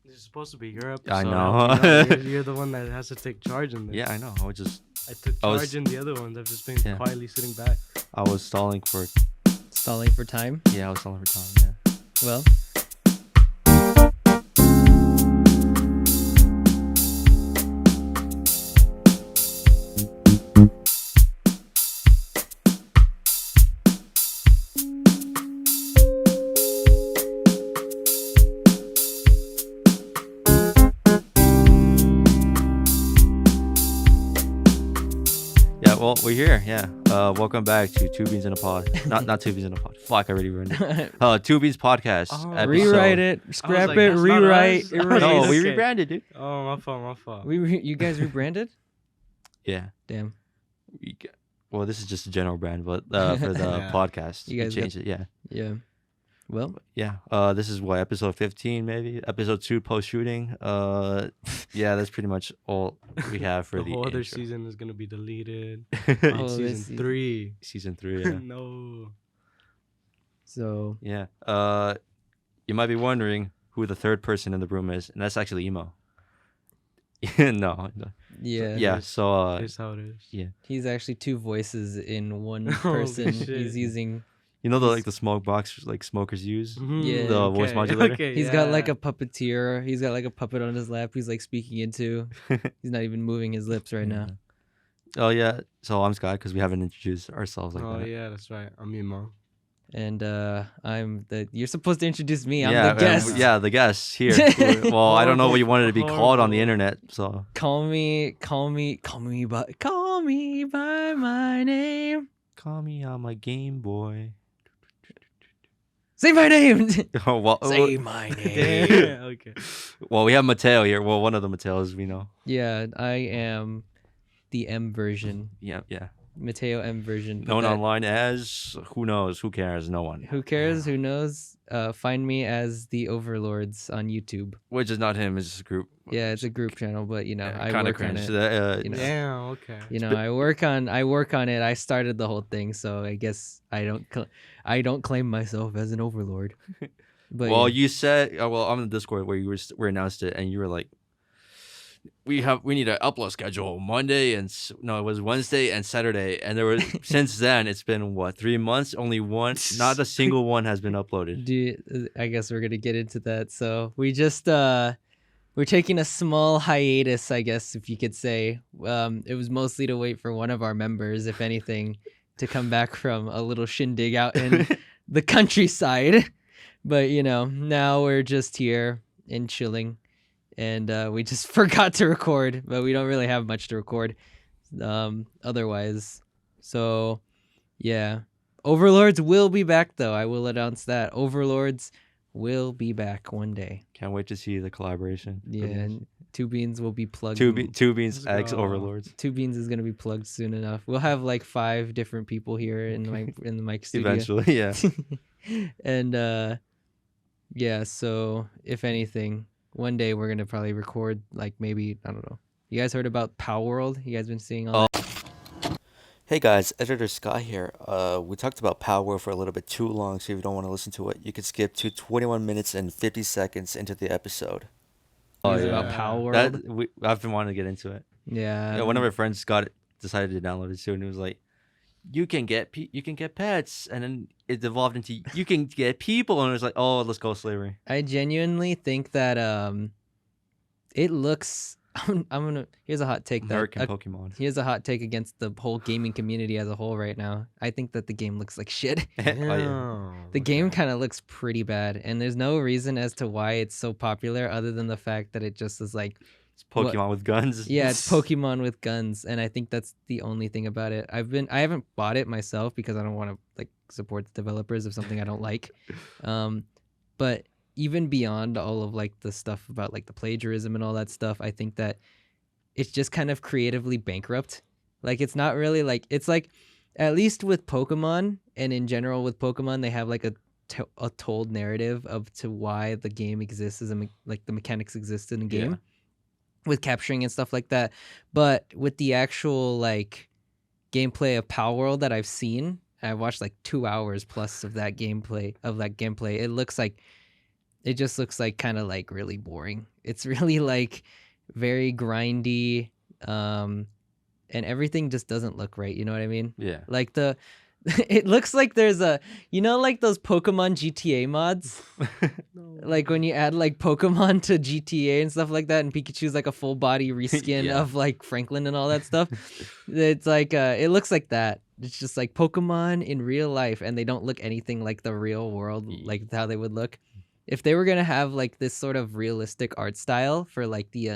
It's supposed to be your episode. I Help know. me out. You're the one that has to take charge in this. Yeah, I know. I took charge in the other ones. I've just been quietly sitting back. I was stalling for time. Yeah, I was stalling for time. Yeah. Well. Well, we're here. Yeah. Welcome back to Two Beans in a Pod. Not Two Beans in a Pod. Fuck, I already ruined it. Two Beans Podcast. Oh, rewrite it, scrap it, rewrite. No, we rebranded, dude. Oh, my fault. You guys rebranded? Yeah. Damn. Well, this is just a general brand, but for the podcast, you guys changed it. Yeah. Yeah. Well, yeah. This is what, episode 15, maybe episode 2 post shooting. Yeah, that's pretty much all we have for the whole other intro. season is gonna be deleted. season 3. Season 3. Yeah. No. So yeah. You might be wondering who the third person in the room is, and that's actually Emo. No. yeah. Yeah. So Here's how it is. yeah. He's actually two voices in one person. He's using. You know the smoke box like smokers use? Yeah. The voice modulator? Okay, He's got like a puppeteer. He's got like a puppet on his lap. He's like speaking into. He's not even moving his lips right now. Oh yeah. So I'm Scott because we haven't introduced ourselves like that. Oh yeah, that's right. I'm Emo. And I'm the. You're supposed to introduce me. I'm the guest. Yeah, the guest here. Well, I don't know what you wanted to be called on the internet, so call me by my name. Call me on my Game Boy. Say my name. Oh, well, Say my name. Okay. Well, we have Mateo here. Well, one of the Mateos we know. Yeah, I am the M version. Yeah. Mateo M version. Known online as who knows? Who cares? No one. Who cares? Who knows? Find me as the Overlords on YouTube. Which is not him. It's just a group. Yeah, it's a group channel, but you know, I kind of work on cringe. it. Yeah. Okay. You know, I work on it. I started the whole thing, so I guess I don't claim myself as an overlord. But well, yeah. you said on the Discord where you were announced it, and you were like, we need an upload schedule Monday it was Wednesday and Saturday, and there was since then it's been what 3 months, only one, not a single one has been uploaded. I guess we're gonna get into that. So we just we're taking a small hiatus, I guess if you could say. It was mostly to wait for one of our members, if anything, to come back from a little shindig out in the countryside. But you know, now we're just here and chilling. And we just forgot to record, but we don't really have much to record otherwise. So, yeah. Overlords will be back, though. I will announce that. Overlords will be back one day. Can't wait to see the collaboration. Yeah, and Two Beans will be plugged. Two Beans X Overlords. Two Beans is going to be plugged soon enough. We'll have like 5 different people here in the mic studio. Eventually, yeah. And, yeah, so if anything... One day we're gonna probably record like maybe I don't know. You guys heard about Palworld? You guys been seeing all that? Hey guys, Editor Scott here. We talked about Palworld for a little bit too long, so if you don't want to listen to it, you can skip to 21 minutes and 50 seconds into the episode. Oh yeah, about Palworld. I've been wanting to get into it. Yeah. One of my friends decided to download it too, and it was like, you can get pets, and then it evolved into you can get people, and it was like, oh, let's go slavery. I genuinely think that it looks. Here's a hot take. American Pokemon. Here's a hot take against the whole gaming community as a whole right now. I think that the game looks like shit. The game kind of looks pretty bad, and there's no reason as to why it's so popular other than the fact that it just is like. It's Pokemon with guns. Yeah, it's Pokemon with guns, and I think that's the only thing about it. I haven't bought it myself because I don't want to like support the developers of something I don't like. But even beyond all of like the stuff about like the plagiarism and all that stuff, I think that it's just kind of creatively bankrupt. Like it's not really like it's like at least with Pokemon and in general with Pokemon, they have like a told narrative of to why the game exists as like the mechanics exist in the game. Yeah. With capturing and stuff like that, but with the actual like gameplay of Palworld that I've seen, I've watched like 2 hours plus of that gameplay. It looks like it just looks like kind of like really boring. It's really like very grindy, and everything just doesn't look right. You know what I mean? Yeah. Like it looks like there's a, like those Pokemon GTA mods, like when you add like Pokemon to GTA and stuff like that, and Pikachu's like a full body reskin Yeah. of like Franklin and all that stuff. It's like it looks like that. It's just like Pokemon in real life, and they don't look anything like the real world, like how they would look. If they were gonna have like this sort of realistic art style for like the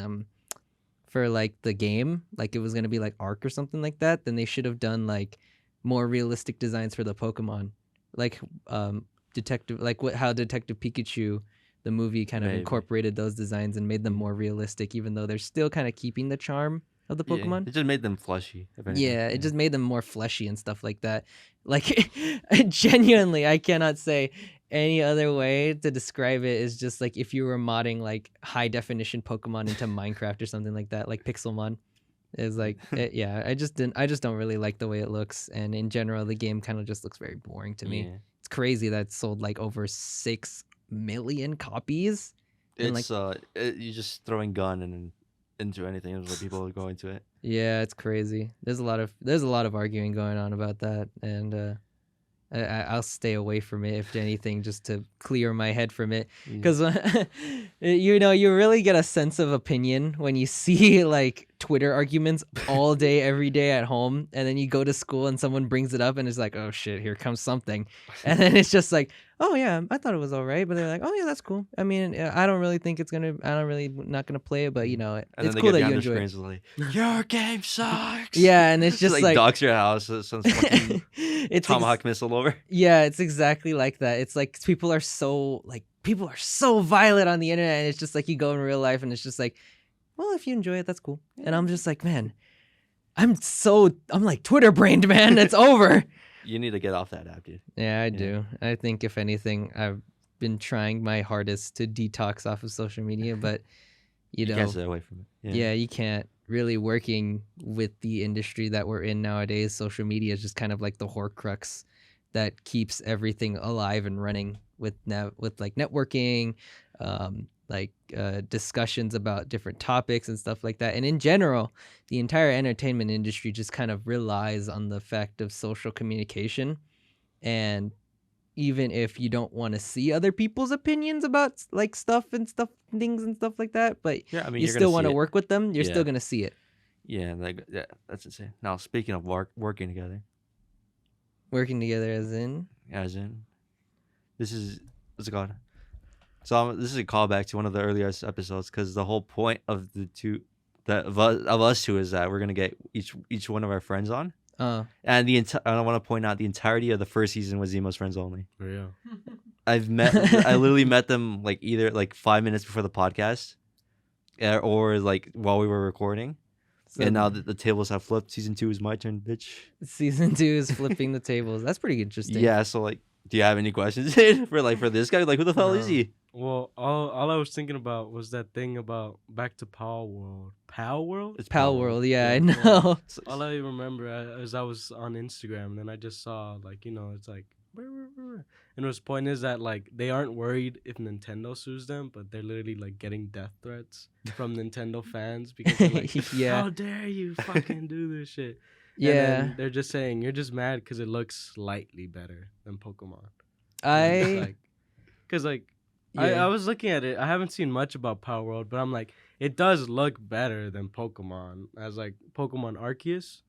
game, like it was gonna be like Arc or something like that, then they should have done like more realistic designs for the Pokemon, like how Detective Pikachu, the movie, kind of Maybe. incorporated those designs and made them more realistic, even though they're still kind of keeping the charm of the Pokemon. It just made them fleshy. If anything. Yeah, it just made them more fleshy and stuff like that. Like, genuinely, I cannot say any other way to describe it. Is just like if you were modding like high definition Pokemon into Minecraft or something like that, like Pixelmon. It's like, yeah, I just don't really like the way it looks, and in general, the game kind of just looks very boring to me. Yeah. It's crazy that it sold like over 6 million copies. It's you just throwing gun and into anything is what people go into it. Yeah, it's crazy. There's a lot of arguing going on about that, and I'll stay away from it if anything, just to clear my head from it. Because you really get a sense of opinion when you see like Twitter arguments all day, every day at home, and then you go to school and someone brings it up and it's like, oh shit, here comes something, and then it's just like, oh yeah, I thought it was all right, but they're like, oh yeah, that's cool. I mean, I don't really think it's gonna. I don't really not gonna play it, but it's cool that you enjoy it. Like, your game sucks. Yeah, and it's just like dogs your house. Some fucking tomahawk missile over. Yeah, it's exactly like that. It's like people are so violent on the internet, and it's just like you go in real life, and it's just like, well, if you enjoy it, that's cool. And I'm just like, man, I'm like Twitter brained, man. It's over. You need to get off that app, dude. Yeah, I do. I think if anything, I've been trying my hardest to detox off of social media, but you can't stay away from it. Yeah, you can't. Really working with the industry that we're in nowadays, social media is just kind of like the Horcrux that keeps everything alive and running with like networking, discussions about different topics and stuff like that. And in general, the entire entertainment industry just kind of relies on the fact of social communication. And even if you don't want to see other people's opinions about like things and stuff like that, but you still want to work with them, you're still gonna see it. Yeah, that's insane. Now, speaking of working together, as in this is what's it called? So this is a callback to one of the earlier episodes, because the whole point of of us two is that we're gonna get each one of our friends on. And I want to point out the entirety of the first season was Zemo's friends only. Oh, yeah. I literally met them like either like 5 minutes before the podcast, or like while we were recording. So, and now the tables have flipped. Season 2 is my turn, bitch. Season 2 is flipping the tables. That's pretty interesting. Yeah. So like, do you have any questions for this guy? Like, who the hell is he? Well, all I was thinking about was that thing about back to Palworld. Palworld? It's Palworld, yeah, I know. All I remember is I was on Instagram, and then I just saw, like, it's like, and his point is that, like, they aren't worried if Nintendo sues them, but they're literally, like, getting death threats from Nintendo fans because they're like, how dare you fucking do this shit? Yeah. And they're just saying, you're just mad because it looks slightly better than Pokemon. Because, I was looking at it. I haven't seen much about Palworld, but I'm like, it does look better than Pokemon. As like Pokemon Arceus.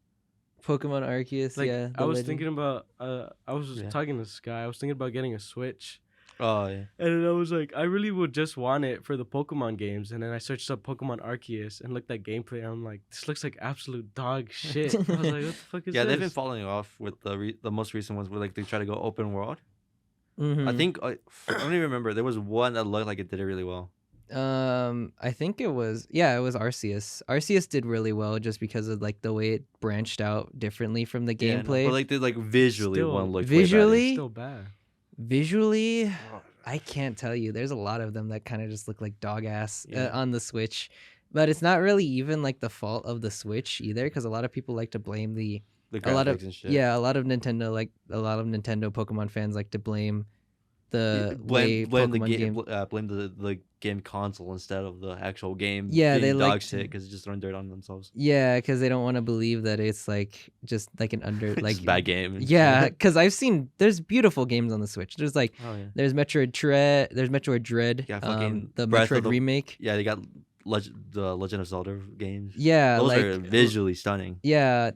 Like, yeah. I was thinking about. I was talking to this guy. I was thinking about getting a Switch. Oh yeah. And then I was like, I really would just want it for the Pokemon games. And then I searched up Pokemon Arceus and looked at gameplay. And I'm like, this looks like absolute dog shit. I was like, what the fuck is this? Yeah, they've been falling off with the most recent ones where like they try to go open world. Mm-hmm. I think I don't even remember. There was one that looked like it did it really well. I think it was Arceus. Arceus did really well just because of like the way it branched out differently from the gameplay. But like visually, one looked visually still bad. Visually, I can't tell you. There's a lot of them that kind of just look like dog ass on the Switch, but it's not really even like the fault of the Switch either, because a lot of people like to blame the graphics and shit. Yeah, a lot of Nintendo Pokemon fans like to blame the way blame the Pokemon game, game. blame the game console instead of the actual game. Yeah, they being like dog shit because just throwing dirt on themselves. Yeah, because they don't want to believe that it's like just like an under It's like just a bad game. and yeah, shit. because I've seen there's beautiful games on the Switch. There's like Oh yeah. there's Metroid Dread, Yeah, fucking the Breath of Metroid the- remake. Yeah, they got the Legend of Zelda games. Yeah, Those like are visually stunning. yeah,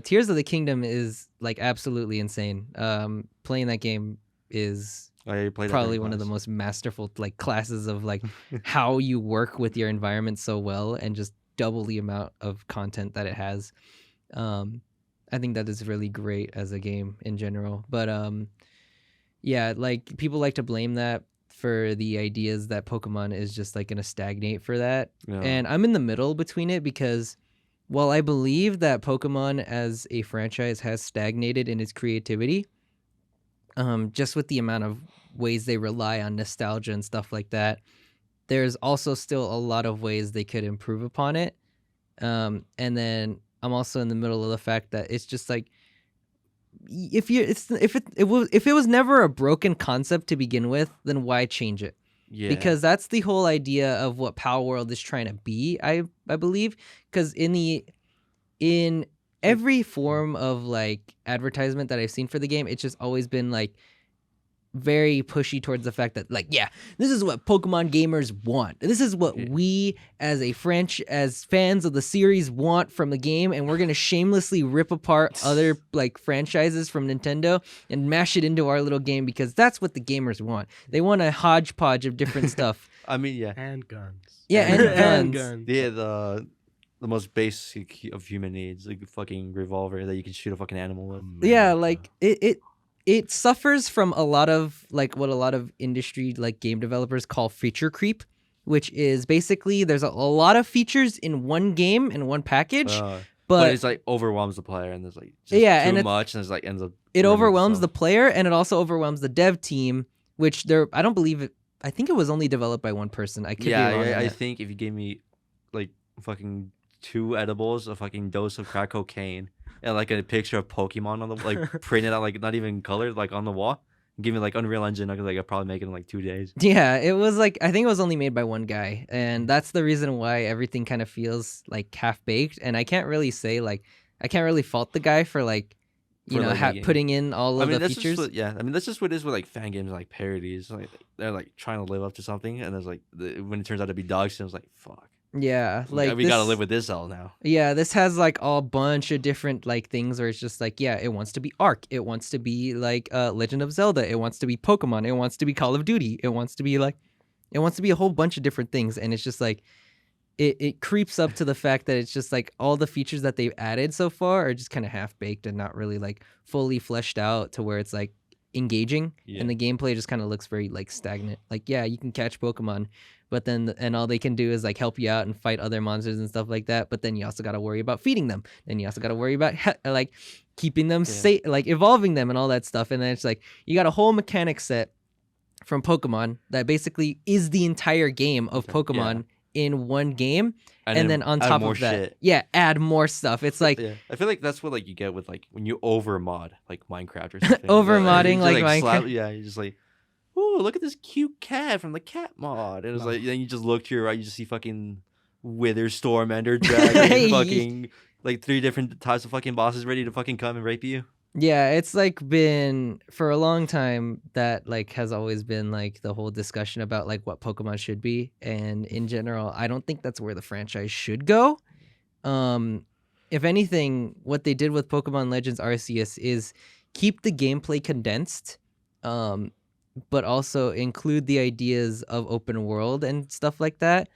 Tears of the Kingdom is like absolutely insane. Playing that game is Oh, yeah, you played that probably during one of the class. most masterful like classes of like how you work with your environment so well and just double the amount of content that it has. I think that is really great as a game in general. But yeah, like people like to blame that for the ideas that Pokemon is just like going to stagnate for that. Yeah. And I'm in the middle between it because while I believe that Pokemon as a franchise has stagnated in its creativity, just with the amount of ways they rely on nostalgia and stuff like that, there's also still a lot of ways they could improve upon it. And then I'm also in the middle of the fact that it's just like if it was never a broken concept to begin with, then why change it? Yeah. Because that's the whole idea of what Palworld is trying to be, I believe. Because in every form of like advertisement that I've seen for the game, it's just always been like very pushy towards the fact that like, yeah, this is what Pokemon gamers want. This is what we as fans of the series want from the game, and we're gonna shamelessly rip apart other like franchises from Nintendo and mash it into our little game because that's what the gamers want. They want a hodgepodge of different stuff. I mean, yeah. And guns. Yeah, and guns. guns. Yeah, the most basic of human needs, like a fucking revolver that you can shoot a fucking animal with. Yeah, like it suffers from a lot of like what a lot of industry like game developers call feature creep, which is basically there's a lot of features in one game in one package, But it's like overwhelms the player, and there's like just Yeah, and too it's- much, and it's like ends up. it ruining overwhelms the itself. player and it also overwhelms the dev team, which I don't believe it. I think it was only developed by one person. I could Yeah, be wrong. on I that. think if you gave me like fucking 2 edibles, a fucking dose of crack cocaine, and like a picture of Pokemon on the like printed out, like not even colored, like on the wall, and give me like Unreal Engine, I could like I'd probably make it in like 2 days. Yeah, it was like I think it was only made by one guy, and that's the reason why everything kind of feels like half baked. And I can't really say like I can't really fault the guy for like you For, know like, making- putting in all of I mean, the that's features. just what, I mean, that's just what it is with like fan games, and, like parodies. Like they're like trying to live up to something, and there's like when it turns out to be dog shit, it's like fuck. Yeah, like we gotta this- live with this all now. Yeah, this has like a bunch of different like things where it's just like, yeah, it wants to be Ark, it wants to be like Legend of Zelda, it wants to be Pokemon, it wants to be Call of Duty, it wants to be a whole bunch of different things, and it's just like it creeps up to the fact that it's just like all the features that they've added so far are just kind of half baked and not really like fully fleshed out to where it's like engaging, Yeah. and the gameplay just kind of looks very like stagnant. Like, yeah, you can catch Pokemon, but then and all they can do is like help you out and fight other monsters and stuff like that. But then you also got to worry about feeding them, and you also got to worry about like keeping them safe, like evolving them and all that stuff. And then it's like you got a whole mechanic set from Pokemon that basically is the entire game of Pokemon in one game, and then on add top more of that, shit. yeah, add more stuff. It's like Yeah, I feel like that's what like you get with like when you over mod like Minecraft or something. Over You modding, just, like slap- Minecraft. yeah, you're just like, oh, look at this cute cat from the cat mod, and it's like then you just look to your right, you just see fucking Wither, Storm, Ender Dragon, fucking like 3 different types of fucking bosses ready to fucking come and rape you. Yeah, it's like been for a long time that like has always been like the whole discussion about like what Pokemon should be, and in general, I don't think that's where the franchise should go. If anything, what they did with Pokemon Legends Arceus is keep the gameplay condensed, but also include the ideas of open world and stuff like that,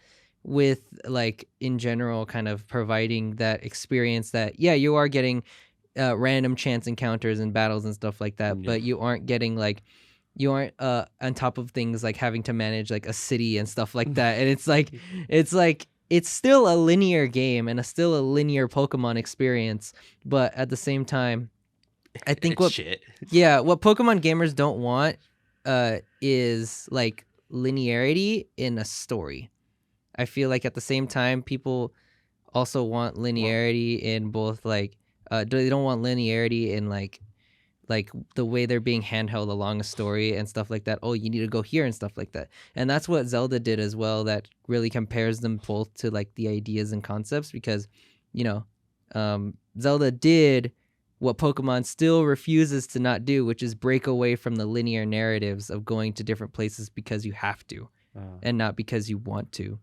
with like in general kind of providing that experience that yeah, you are getting random chance encounters and battles and stuff like that, but you aren't getting like you aren't on top of things like having to manage like a city and stuff like that. And it's like it's still a linear game and still a linear Pokemon experience, but at the same time, I think It's what shit. what Pokemon gamers don't want is like linearity in a story. I feel like at the same time, people also want linearity in both like they don't want linearity in like like the way they're being handheld along a story and stuff like that. Oh, you need to go here and stuff like that. And that's what Zelda did as well. That really compares them both to like the ideas and concepts, because, you know, Zelda did what Pokemon still refuses to not do, which is break away from the linear narratives of going to different places because you have to and not because you want to.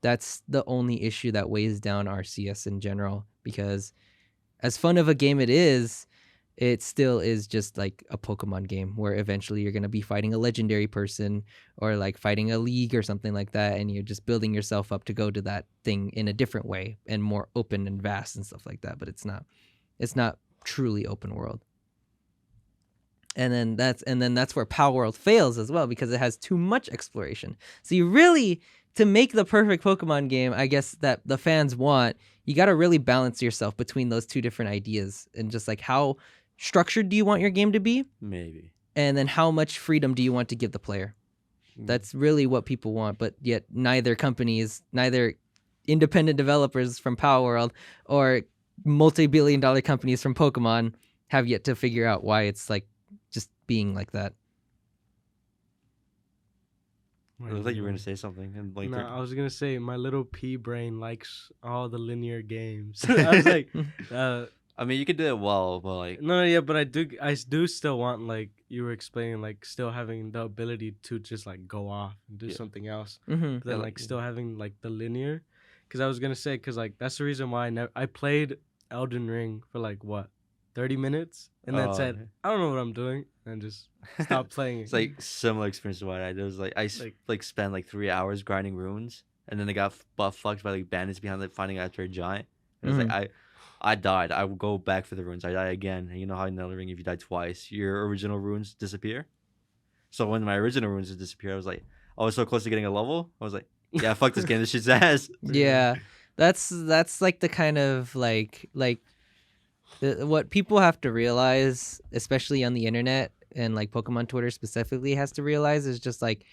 That's the only issue that weighs down RCS in general, because as fun of a game it still is just like a Pokemon game where eventually you're going to be fighting a legendary person or like fighting a league or something like that. And you're just building yourself up to go to that thing in a different way and more open and vast and stuff like that. But it's not truly open world. And then that's where Palworld fails as well, because it has too much exploration. So you really, to make the perfect Pokemon game, I guess that the fans want, you got to really balance yourself between those two different ideas, and just like how structured do you want your game to be? Maybe. And then how much freedom do you want to give the player? That's really what people want, but yet neither independent developers from Palworld or multi-billion-dollar companies from Pokemon have yet to figure out why it's like just being like that. It looked like you were gonna say something, and like no, I was gonna say my little pea brain likes all the linear games. I was like, I mean, you could do it well, but like no, yeah, but I do still want, like you were explaining, like still having the ability to just like go off and do something else, Mm-hmm. but then like still having like the linear. Because I was gonna say, because like that's the reason why I played Elden Ring for like what 30 minutes and then said I don't know what I'm doing and just stopped playing it. It's like similar experience to what I did. It was like I spent like 3 hours grinding runes, and then I got butt fucked by like bandits behind like finding after a giant. And it was like I died. I would go back for the runes. I die again. And you know how in Elden Ring, if you die twice, your original runes disappear. So when my original runes would disappear, I was so close to getting a level. I was like, yeah, fuck this game. This shit's ass. Yeah, that's like the kind of like what people have to realize, especially on the internet and like Pokemon Twitter specifically has to realize, is just like,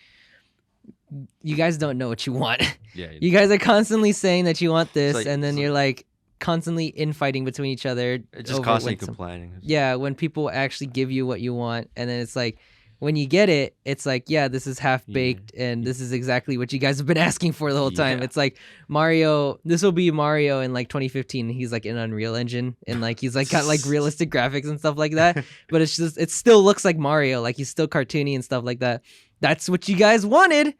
you guys don't know what you want. Yeah. You guys are constantly saying that you want this, like- and then it's you're like constantly infighting between each other. It's just over constantly when complaining. Yeah, when people actually give you what you want, and then it's like, when you get it, it's like, yeah, this is half baked, and this is exactly what you guys have been asking for the whole time. Yeah. It's like Mario. This will be Mario in like 2015. He's like in Unreal Engine, and like he's like got like realistic graphics and stuff like that. But it's just, it still looks like Mario. Like he's still cartoony and stuff like that. That's what you guys wanted.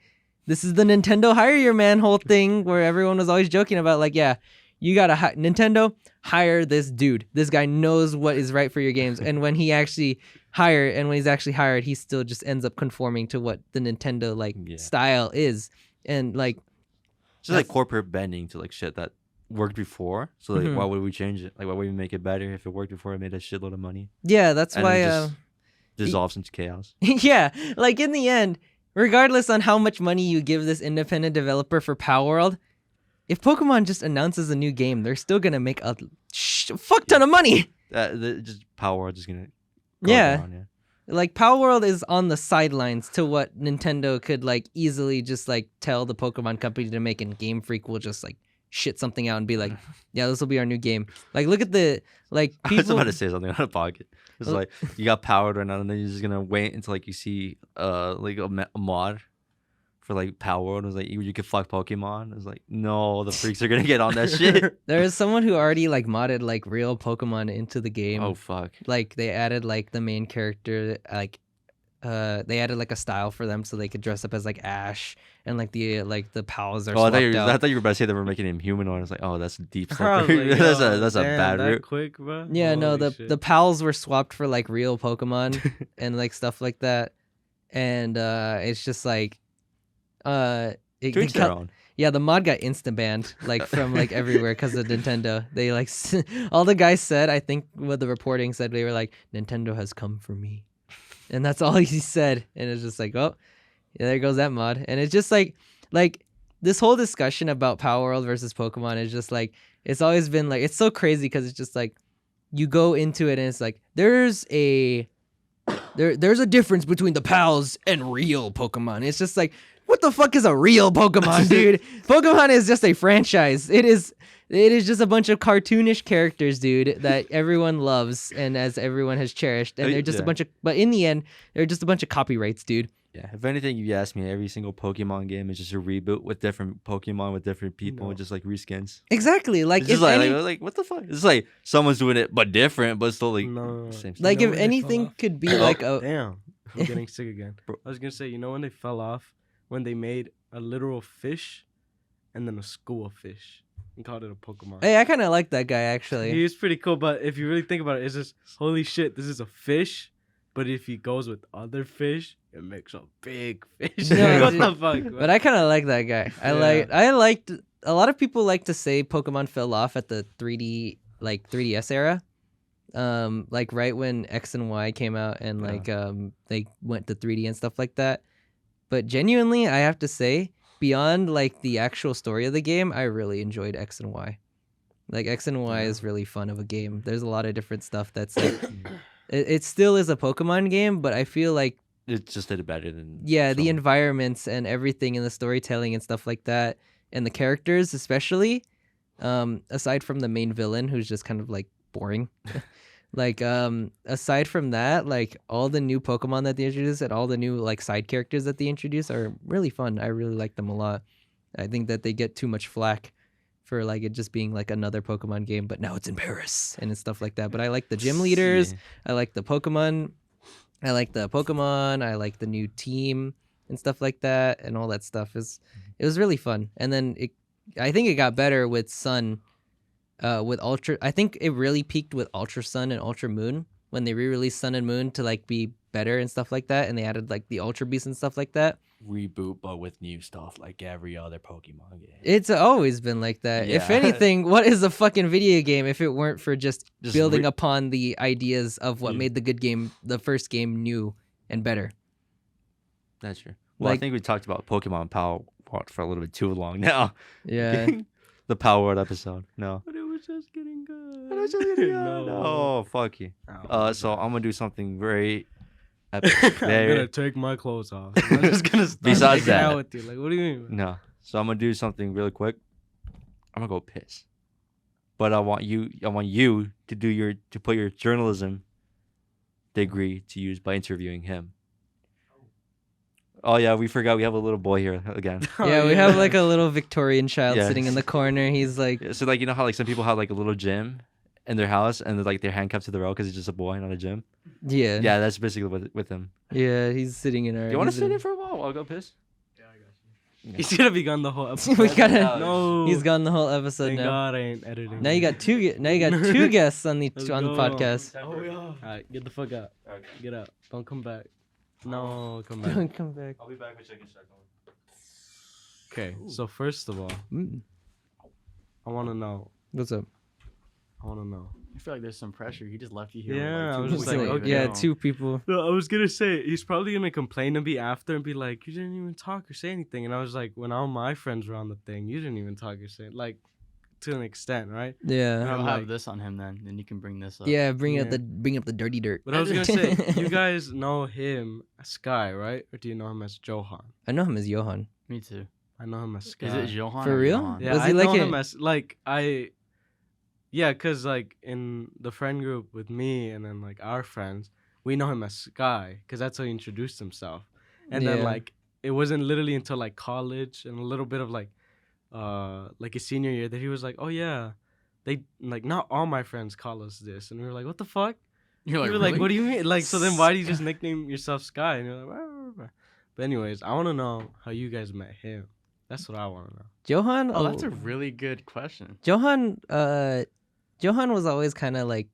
This is the Nintendo hire your man whole thing, where everyone was always joking about like, yeah, you gotta Nintendo hire this dude. This guy knows what is right for your games, and when he's actually hired, he still just ends up conforming to what the Nintendo style is, and like It's just like corporate bending to like shit that worked before. So like, why would we change it? Like, why would we make it better if it worked before? It made a shitload of money. Yeah, that's And why. it just dissolves into chaos. Yeah, like in the end, regardless on how much money you give this independent developer for Palworld, if Pokemon just announces a new game, they're still gonna make a fuck ton of money. Just Palworld is gonna. Yeah. Down, yeah. Like Palworld is on the sidelines to what Nintendo could like easily just like tell the Pokemon company to make, and Game Freak will just like shit something out and be like, yeah, this will be our new game. Like, look at the like people. I was about to say something on a pocket. It's like you got Powered right now, and then you're just gonna wait until like you see like a mod for like Palworld. It was like you could fuck Pokemon. It was like, no, the freaks are gonna get on that shit. There is someone who already like modded like real Pokemon into the game. Oh fuck! Like they added like the main character, like they added like a style for them so they could dress up as like Ash, and like the pals are. Oh, I swapped out. thought you were about to say they were making him humanoid. I was like, oh, that's deep stuff. Probably, that's yo, a damn, bad that route. quick, bro. Yeah, no, Holy the shit. the pals were swapped for like real Pokemon and like stuff like that, and it's just like Drinks their own. yeah, the mod got insta banned like from like everywhere because of Nintendo. They like all the guys said, I think what the reporting said, they were like, Nintendo has come for me, and that's all he said. And it's just like, oh, yeah, there goes that mod. And it's just like this whole discussion about Palworld versus Pokemon is just like, it's always been like, it's so crazy because it's just like you go into it and it's like there's a difference between the pals and real Pokemon. It's just like, what the fuck is a real Pokemon, dude? Pokemon is just a franchise. It is It is just a bunch of cartoonish characters, dude, that everyone loves and as everyone has cherished, and they're just a Yeah. bunch of. But in the end, they're just a bunch of copyrights, dude. Yeah, if anything, you ask me, every single Pokemon game is just a reboot with different Pokemon with different people, No. and just like reskins. Exactly. Like It's if just like, any, like what the fuck? It's like someone's doing it but different, but still like No. the same. like know if when they fell anything off? could be like a. Damn, I'm getting sick again. Bro. I was gonna say, you know when they fell off, when they made a literal fish, and then a school of fish, and called it a Pokemon. Hey, I kind of like that guy actually. He was pretty cool, but if you really think about it, it's just holy shit. This is a fish, but if he goes with other fish, it makes a big fish. No, what dude, the fuck? But I kind of like that guy. Yeah. I liked a lot of people like to say Pokemon fell off at the 3D 3DS era. Like right when X and Y came out and they went to 3D and stuff like that. But genuinely, I have to say, beyond like the actual story of the game, I really enjoyed X and Y. Like X and Y is really fun of a game. There's a lot of different stuff that's like it still is a Pokemon game, but I feel like It just did it better than the some. environments and everything and the storytelling and stuff like that and the characters especially aside from the main villain who's just kind of like boring like aside from that, like all the new Pokemon that they introduced and all the new like side characters that they introduced are really fun. I really like them a lot. I think that they get too much flack for like it just being like another Pokemon game, but now it's in Paris and stuff like that. But I like the gym leaders. Yeah. I like the Pokemon. I like the new team and stuff like that, and all that stuff it was really fun. And then I think it got better with Sun, with Ultra. I think it really peaked with Ultra Sun and Ultra Moon when they re-released Sun and Moon to like be better and stuff like that, and they added like the Ultra Beast and stuff like that. Reboot, but with new stuff like every other Pokemon game. It's always been like that. If Yeah. anything, what is a fucking video game if it weren't for just building re- upon the ideas of what Yeah. made the first game new and better? That's true. Well, Like- I think we talked about Pokemon Power World for a little bit too long now. Yeah. The Power World episode. No. But it was just getting good. No. Oh, fuck you. Ow, So bad. I'm gonna do something very epic. I'm Very gonna take my clothes off. I'm just gonna start Besides making out that. with you. Like, what do you mean? No. So I'm gonna do something really quick. I'm gonna go piss. But I want you to put your journalism degree to use by interviewing him. Oh yeah, we forgot we have a little boy here again. Yeah, we have like a little Victorian child Yeah. sitting in the corner. He's like, Yeah, so like you know how like some people have like a little gym in their house and they're handcuffed to the row because he's just a boy, not a gym. yeah, Yeah, that's basically with him. yeah. He's sitting in our. Do you want to he's sit in- in for a while? I'll go piss. He's gonna be gone the whole episode. We gotta. No. He's gone the whole episode Thank now. God I ain't editing. Now you got two guests on the Let's the go. podcast. Oh yeah. All right, get the fuck out. Okay. Get out. Don't come back. No, come back. Don't come back. I'll be back when chicken start going. Okay, so first of all, Mm. I want to know. What's up? I want to know. I feel like there's some pressure. He just left you here. Yeah, I with was like, just two like, people okay. you Yeah, don't know. two people. No, I was gonna say he's probably gonna complain to me after and be like, "You didn't even talk or say anything." And I was like, when all my friends were on the thing, you didn't even talk or say like, to an extent, right? Yeah. I'll I'm have like- this on him then, and you can bring this up. Yeah, bring Yeah. up the dirty dirt. But I was gonna say, you guys know him as Sky, right? Or do you know him as Johan? I know him as Johan. Me too. I know him as Sky. Is it Johan? For or real? Johan? Yeah, Was I he know like him a- as yeah, cause like in the friend group with me and then like our friends, we know him as Sky, cause that's how he introduced himself. And then Yeah. like it wasn't literally until like college and a little bit of like his senior year that he was like, oh yeah, they like not all my friends call us this, and we were like, what the fuck? You're like, You were like, really? what do you mean? Like, so then why do you just nickname yourself Sky? And you're like, "Rah, rah, rah." But anyways, I want to know how you guys met him. That's what I want to know. Johan. Oh, that's a really good question. Johan. Johan was always kind of like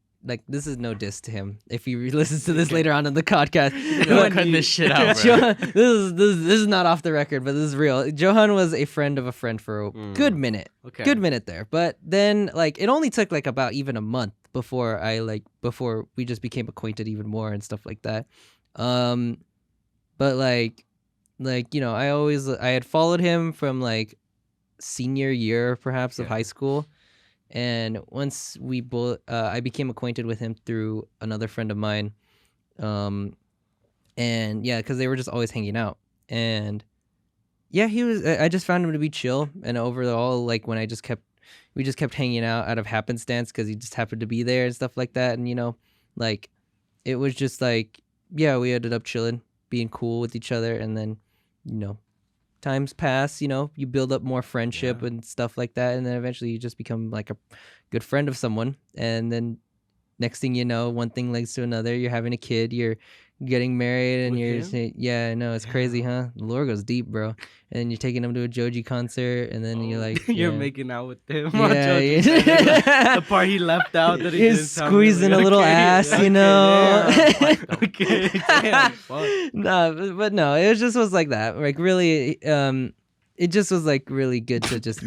this is no diss to him. If he listens to this later on in the podcast, You're but- cutting this shit out, bro. Johan, this is not off the record, but this is real. Johan was a friend of a friend for a good minute. Okay. Good minute there. But then like it only took like about even a month before we just became acquainted even more and stuff like that. But like you know, I had followed him from like senior year perhaps of Yeah. high school. And once we both I became acquainted with him through another friend of mine. And yeah, cuz they were just always hanging out. And yeah, I just found him to be chill, and overall like when I just kept we just kept hanging out of happenstance because he just happened to be there and stuff like that. And like it was just like, yeah, we ended up chilling, being cool with each other, and then times pass. You build up more friendship Yeah. and stuff like that, and then eventually you just become like a good friend of someone, and then next thing you know, one thing leads to another. You're having a kid, you're getting married, and With you're him? saying, yeah, I know, it's crazy, Damn. huh? The lore goes deep, bro. And then you're taking him to a Joji concert, and then you're like, you're yeah. making out with him. Yeah, on Joji yeah. Saturday. The part he left out that he He's didn't tell me, squeezing like, a little okay, ass, okay, damn. Okay, damn, fuck. No, but no, it just was like that. Like really, it just was like really good to just.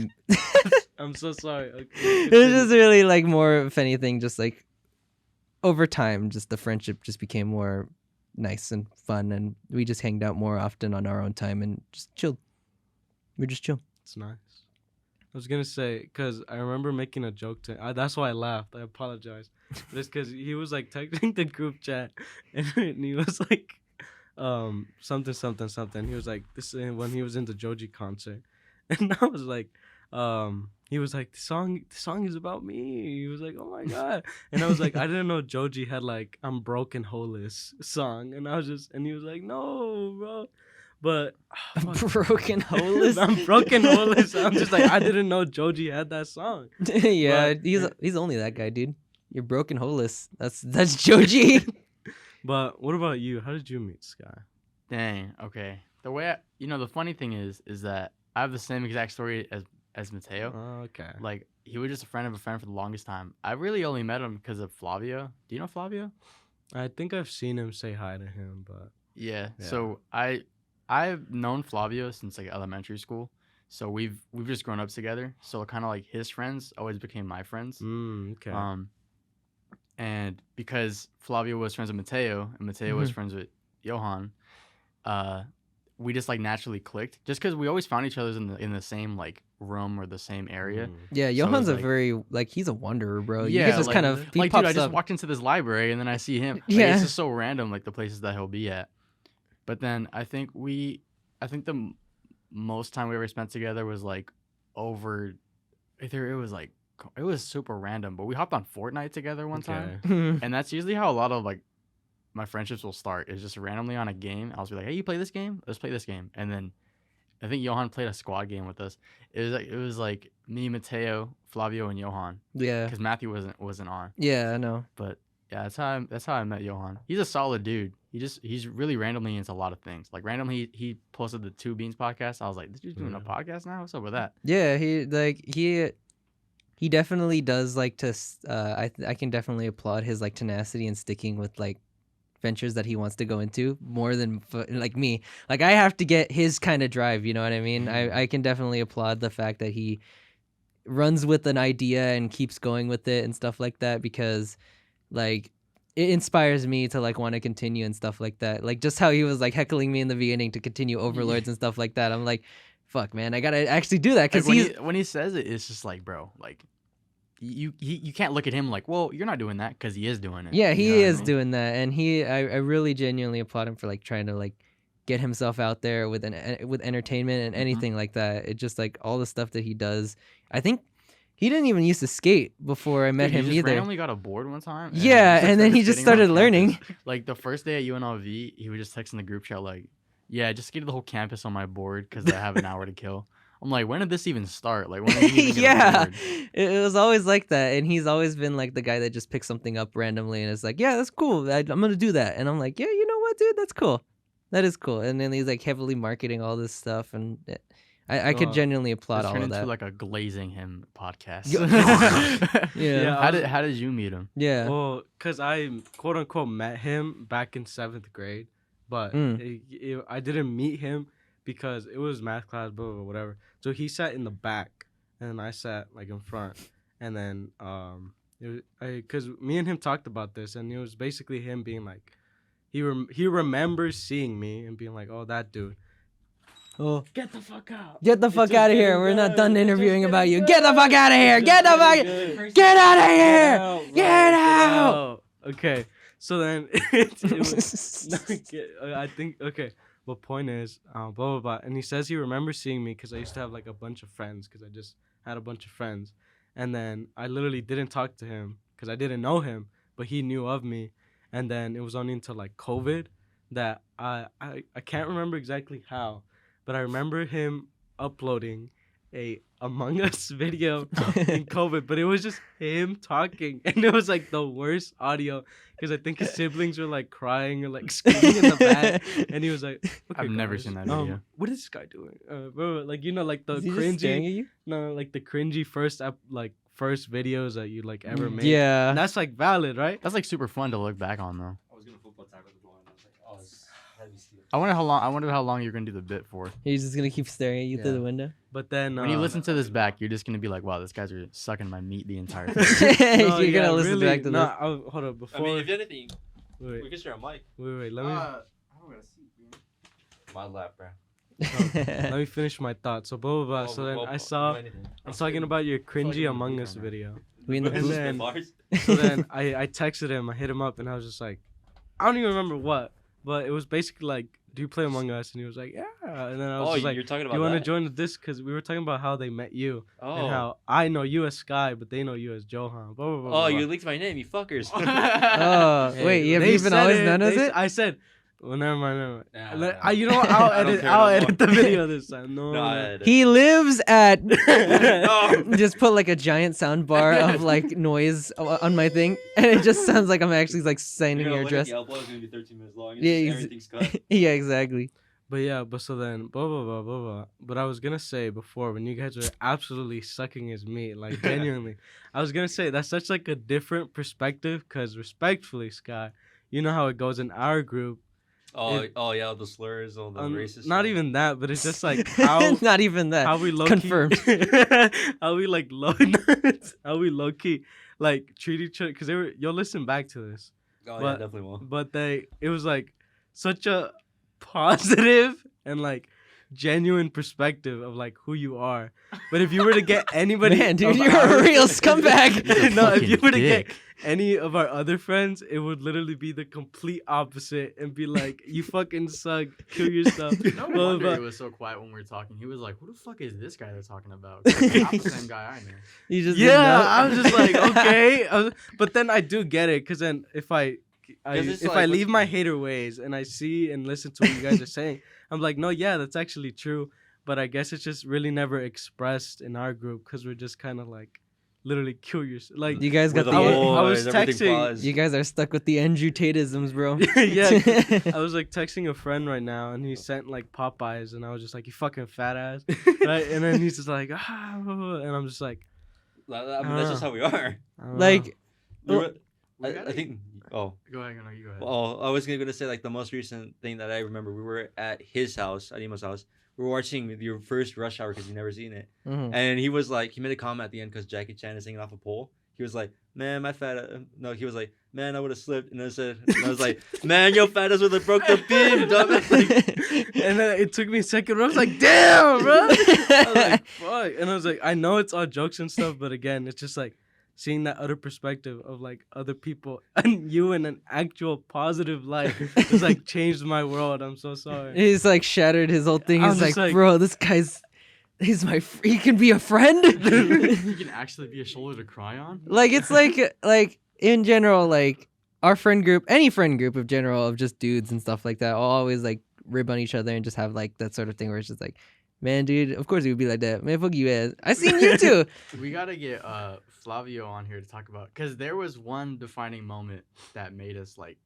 I'm so sorry. Okay, It was just really like more, if anything, just like over time, just the friendship just became more nice and fun, and we just hanged out more often on our own time and just chilled. We're just chill. It's nice. I was gonna say, because I remember making a joke that's why I laughed. I apologize. But it's because he was like texting the group chat, and he was like, something something something. He was like, this when he was in the Joji concert, and I was like, he was like, the song is about me. He was like, oh my god, and I was like, I didn't know Joji had like I'm broken holeless song, and he was like, no, bro. But Broken holeless. I'm broken holeless. I'm just like, I didn't know Joji had that song. Yeah, But- he's only that guy, dude. You're broken holeless. That's Joji. But what about you? How did you meet Sky? Dang. Okay. The way the funny thing is that I have the same exact story as Mateo. Okay. Like he was just a friend of a friend for the longest time. I really only met him because of Flavio. Do you know Flavio? I think I've seen him say hi to him, but Yeah. Yeah. So I've known Flavio since like elementary school. So we've just grown up together. So kind of like his friends always became my friends. okay. And because Flavio was friends with Mateo and Mateo was Mhm. friends with Johan, we just like naturally clicked. Just because we always found each other in the same like room or the same area. Mm. Yeah, So Johan's it's a like- very like he's a wanderer, bro. You Yeah, can just like- kind of he Like, pops dude, I just up. walked into this library and then I see him. Like, Yeah. it's just so random, like the places that he'll be at. But then I think the most time we ever spent together was like over. It was super random, but we hopped on Fortnite together one time, Okay. and that's usually how a lot of like my friendships will start. Is just randomly on a game. I'll just be like, "Hey, you play this game? Let's play this game." And then I think Johan played a squad game with us. It was like me, Mateo, Flavio, and Johan Yeah, because Matthew wasn't on. yeah, I know. But yeah, that's how I met Johan. He's a solid dude. He's really randomly into a lot of things. Like randomly he posted the Two Beans podcast. I was like, this dude's doing a podcast now? What's up with that? Yeah, he definitely does like to. I can definitely applaud his like tenacity and sticking with like ventures that he wants to go into more than like me. Like I have to get his kind of drive. You know what I mean? I can definitely applaud the fact that he runs with an idea and keeps going with it and stuff like that, because like it inspires me to like want to continue and stuff like that. Like just how he was like heckling me in the beginning to continue Overlords and stuff like that. I'm like, fuck, man, I gotta actually do that Like, because when he says it, it's just like, bro, like you can't look at him like, well, you're not doing that because he is doing it. yeah, You he know what I is mean? doing that, and I really genuinely applaud him for like trying to like get himself out there with with entertainment and anything like that. It just like all the stuff that he does. I think he didn't even used to skate before I met Dude, he him just either. randomly got a board one time. Yeah, and then he just skating started around learning. campus. Like the first day at UNLV, he was just texting the group chat like, "Yeah, I just skated the whole campus on my board because I have an hour to kill." I'm like, when did this even start? Like, when did he even get a Yeah, board? it was always like that, and he's always been like the guy that just picks something up randomly and it's like, yeah, that's cool. I'm gonna do that, and I'm like, yeah, you know what, dude, that's cool. That is cool. And then he's like heavily marketing all this stuff, and I could Oh, genuinely applaud It's all turned of into that. like a glazing him podcast. Yeah. How did you meet him? Yeah. Well, cause I quote unquote met him back in 7th grade, but I didn't meet him because it was math class, blah, blah, blah, whatever. So he sat in the back, and I sat like in front, and then cause me and him talked about this, and it was basically him being like, he remembers seeing me and being like, oh, that dude. Oh. Get the fuck out. Get the fuck just out of here. getting We're not good. done It's just interviewing about getting you. Get the good. fuck out of here. It's Get the just fuck. getting good. Get out of here. Out, bro. Get out. Okay, so then it was, I think okay. But point is, blah blah blah. And he says he remembers seeing me because I used to have like a bunch of friends because I just had a bunch of friends, and then I literally didn't talk to him because I didn't know him, but he knew of me, and then it was only until like COVID that I can't remember exactly how, but I remember him uploading a Among Us video in COVID, but it was just him talking, and it was like the worst audio because I think his siblings were like crying or like screaming in the back, and he was like, okay, I've never guys, seen that video. what is this guy doing? Bro, like like the Is he just staring cringy, at you? no, like the cringy first videos that you like ever made. Yeah. And that's like valid, right? That's like super fun to look back on though. I was gonna football tackle the blind. I was like, oh, it's heavy steel. I wonder how long you're gonna do the bit for. He's just gonna keep staring at you through Yeah. the window. But then When you listen to this back, you're just gonna be like, wow, these guys are sucking my meat the entire time. no, You're yeah, gonna listen really, back to no, this. hold up before. I mean, if anything, wait, we can share a mic. wait, let me. I don't got a seat. My lap, bro. Let me finish my thoughts. So blah blah blah. So then I saw. I'm talking about your cringy in Among the Us booth right video. We in the And booth. then- So then I texted him. I hit him up, and I was just like, I don't even remember what, but it was basically like, do you play Among Us? And he was like, yeah. And then I was Oh, just like, you're talking do about you want to that? join the disc? Because we were talking about how they met you Oh. and how I know you as Sky, but they know you as Johan. Blah, blah, blah, blah, Oh, you blah. leaked my name, you fuckers. Oh, Hey, wait, have they you even said always it, known as they it? I said, well, never mind. Nah, Let- nah. you know what? I don't care I'll no edit more. the video this time. No, No, no. He lives at. No. Just put like a giant sound bar of like noise on my thing, and it just sounds like I'm actually like saying your address. The upload is gonna be 13 minutes long. Yeah, Everything's cut. Yeah, exactly. But yeah, but so then, blah, blah, blah, blah, blah. But I was going to say before, when you guys were absolutely sucking his meat, like genuinely, I was going to say that's such like a different perspective because respectfully, Sky, you know how it goes in our group. Oh, oh yeah, all the slurs, all the racist. Not stuff. even that, but it's just like how Not even that. how we low Confirmed. key, how we like low how we low key like treat each other because you'll listen back to this, Oh yeah, but- definitely will. but it was like such a positive and like genuine perspective of like who you are. But if you were to get anybody, Man, dude, of you're our- a real scumbag. no, if you Fucking were to get dick. any of our other friends, it would literally be the complete opposite and be like, "You fucking suck, kill yourself." No Blah, wonder blah. it was so quiet when we were talking. He was like, "Who the fuck is this guy they're talking about?" 'Cause Not the same guy I know. You just didn't Yeah, know? I was just like, okay, but then I do get it because then if I 'Cause it's if like, I what's- leave my hater ways and I see and listen to what you guys are saying, I'm like, no, yeah, that's actually true. But I guess it's just really never expressed in our group because we're just kind of like literally curious. Like, You guys We're got the the. I was boys, everything texting- flies. You guys are stuck with the Andrew Tateisms, bro. yeah, I was like texting a friend right now and he sent like Popeyes and I was just like, you fucking fat ass, right? And then he's just like, ah, and I'm just like, I mean, that's just how we are. I don't know. Like, We Well, were- I think. Oh, Go ahead, no, you go ahead. oh, I was gonna say like the most recent thing that I remember. We were at his house, at Emo's house. We were watching your first Rush Hour because you've never seen it, mhm. and he was like, he made a comment at the end because Jackie Chan is hanging off a pole. He was like, "Man, my fat." No, he was like, "Man, I would have slipped." And I was like, "Man, your fat ass would have broke the beam, dumbass." Like, And then it took me a second. I was like, damn, bro. I was like, fuck. And I was like, I know it's all jokes and stuff, but again, it's just like seeing that other perspective of like other people and you in an actual positive light just like changed my world. I'm so sorry. He's like shattered his whole thing. I He's was just like, like- bro, this guy's. He can be a friend. You can actually be a shoulder to cry on. Like it's like in general, like our friend group, any friend group of general of just dudes and stuff like that, all always like rib on each other and just have like that sort of thing where it's just like, man, dude, of course it would be like that. Man, fuck you ass. I seen you too. We gotta get Flavio on here to talk about because there was one defining moment that made us like,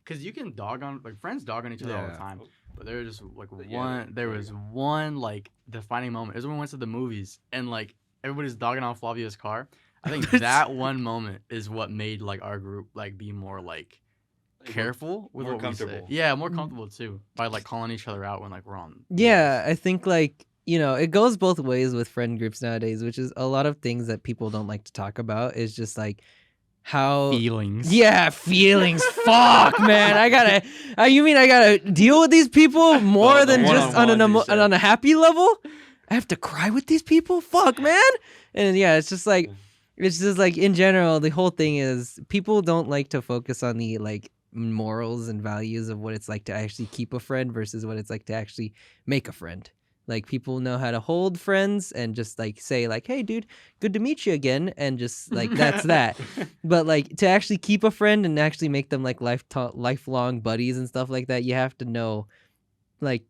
because you can dog on like friends dog on each other all the Yeah. time, but there was just like Yeah, one. There there you was go. one like defining moment. It was when we went to the movies and like everybody's dogging on Flavio's car. I think that one moment is what made like our group like be more like careful with more what we say. comfortable. Yeah, more comfortable too by like calling each other out when like we're on. Yeah, I think like, you know, it goes both ways with friend groups nowadays, which is a lot of things that people don't like to talk about is just like how feelings. yeah, feelings. Fuck, man. You mean I gotta deal with these people more the than just on one-on-ones, you said. on a happy level? I have to cry with these people? Fuck, man. And yeah, it's just like in general, the whole thing is people don't like to focus on the like morals and values of what it's like to actually keep a friend versus what it's like to actually make a friend. Like people know how to hold friends and just like say like, "Hey, dude, good to meet you again," and just like that's that. But like to actually keep a friend and actually make them like lifelong buddies and stuff like that, you have to know like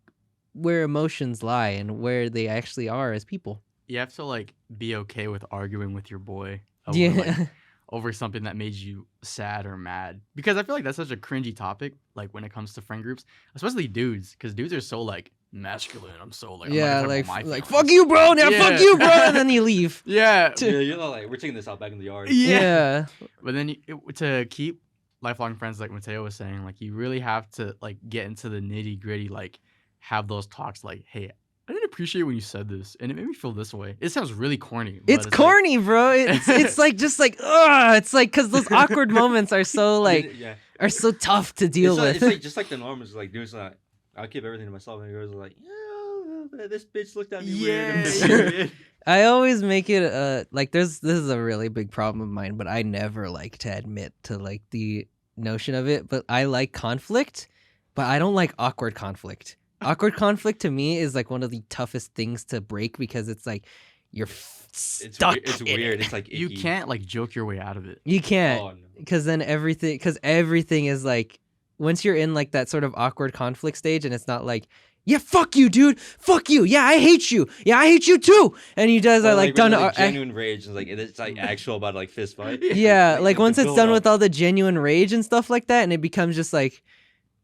where emotions lie and where they actually are as people. You have to like be okay with arguing with your boy over, Yeah. like, over something that made you sad or mad, because I feel like that's such a cringy topic, like when it comes to friend groups, especially dudes, because dudes are so like masculine. I'm so like, I'm not Yeah, gonna like talk about my like feelings. fuck you, bro. Now Yeah. fuck you, bro, and then you leave. Yeah, Yeah, you know, like we're taking this out back in the yard. Yeah. but then to keep lifelong friends, like Mateo was saying, like you really have to like get into the nitty gritty, like have those talks, like, hey, I didn't appreciate when you said this, and it made me feel this way. It sounds really corny. But It's like, corny, bro. It's like just like ugh. It's like because those awkward moments are so like yeah. are so tough to deal It's with. It's like just like the norm is like dudes like I'll keep everything to myself, and girls are like, yeah, this bitch looked at me weird. Yeah. I always make it like this is a really big problem of mine, but I never like to admit to like the notion of it. But I like conflict, but I don't like awkward conflict. Awkward conflict to me is like one of the toughest things to break because it's like you're stuck. It's in weird. it. It's like You icky. can't like joke your way out of it. You can't. Oh, no. Because then everything is like once you're in like that sort of awkward conflict stage and it's not like yeah fuck you dude fuck you yeah I hate you yeah I hate you too and you guys are Or, like done like genuine rage and like it's like actual about like fist fight. yeah like once the it's done build-up. with all the genuine rage and stuff like that and it becomes just like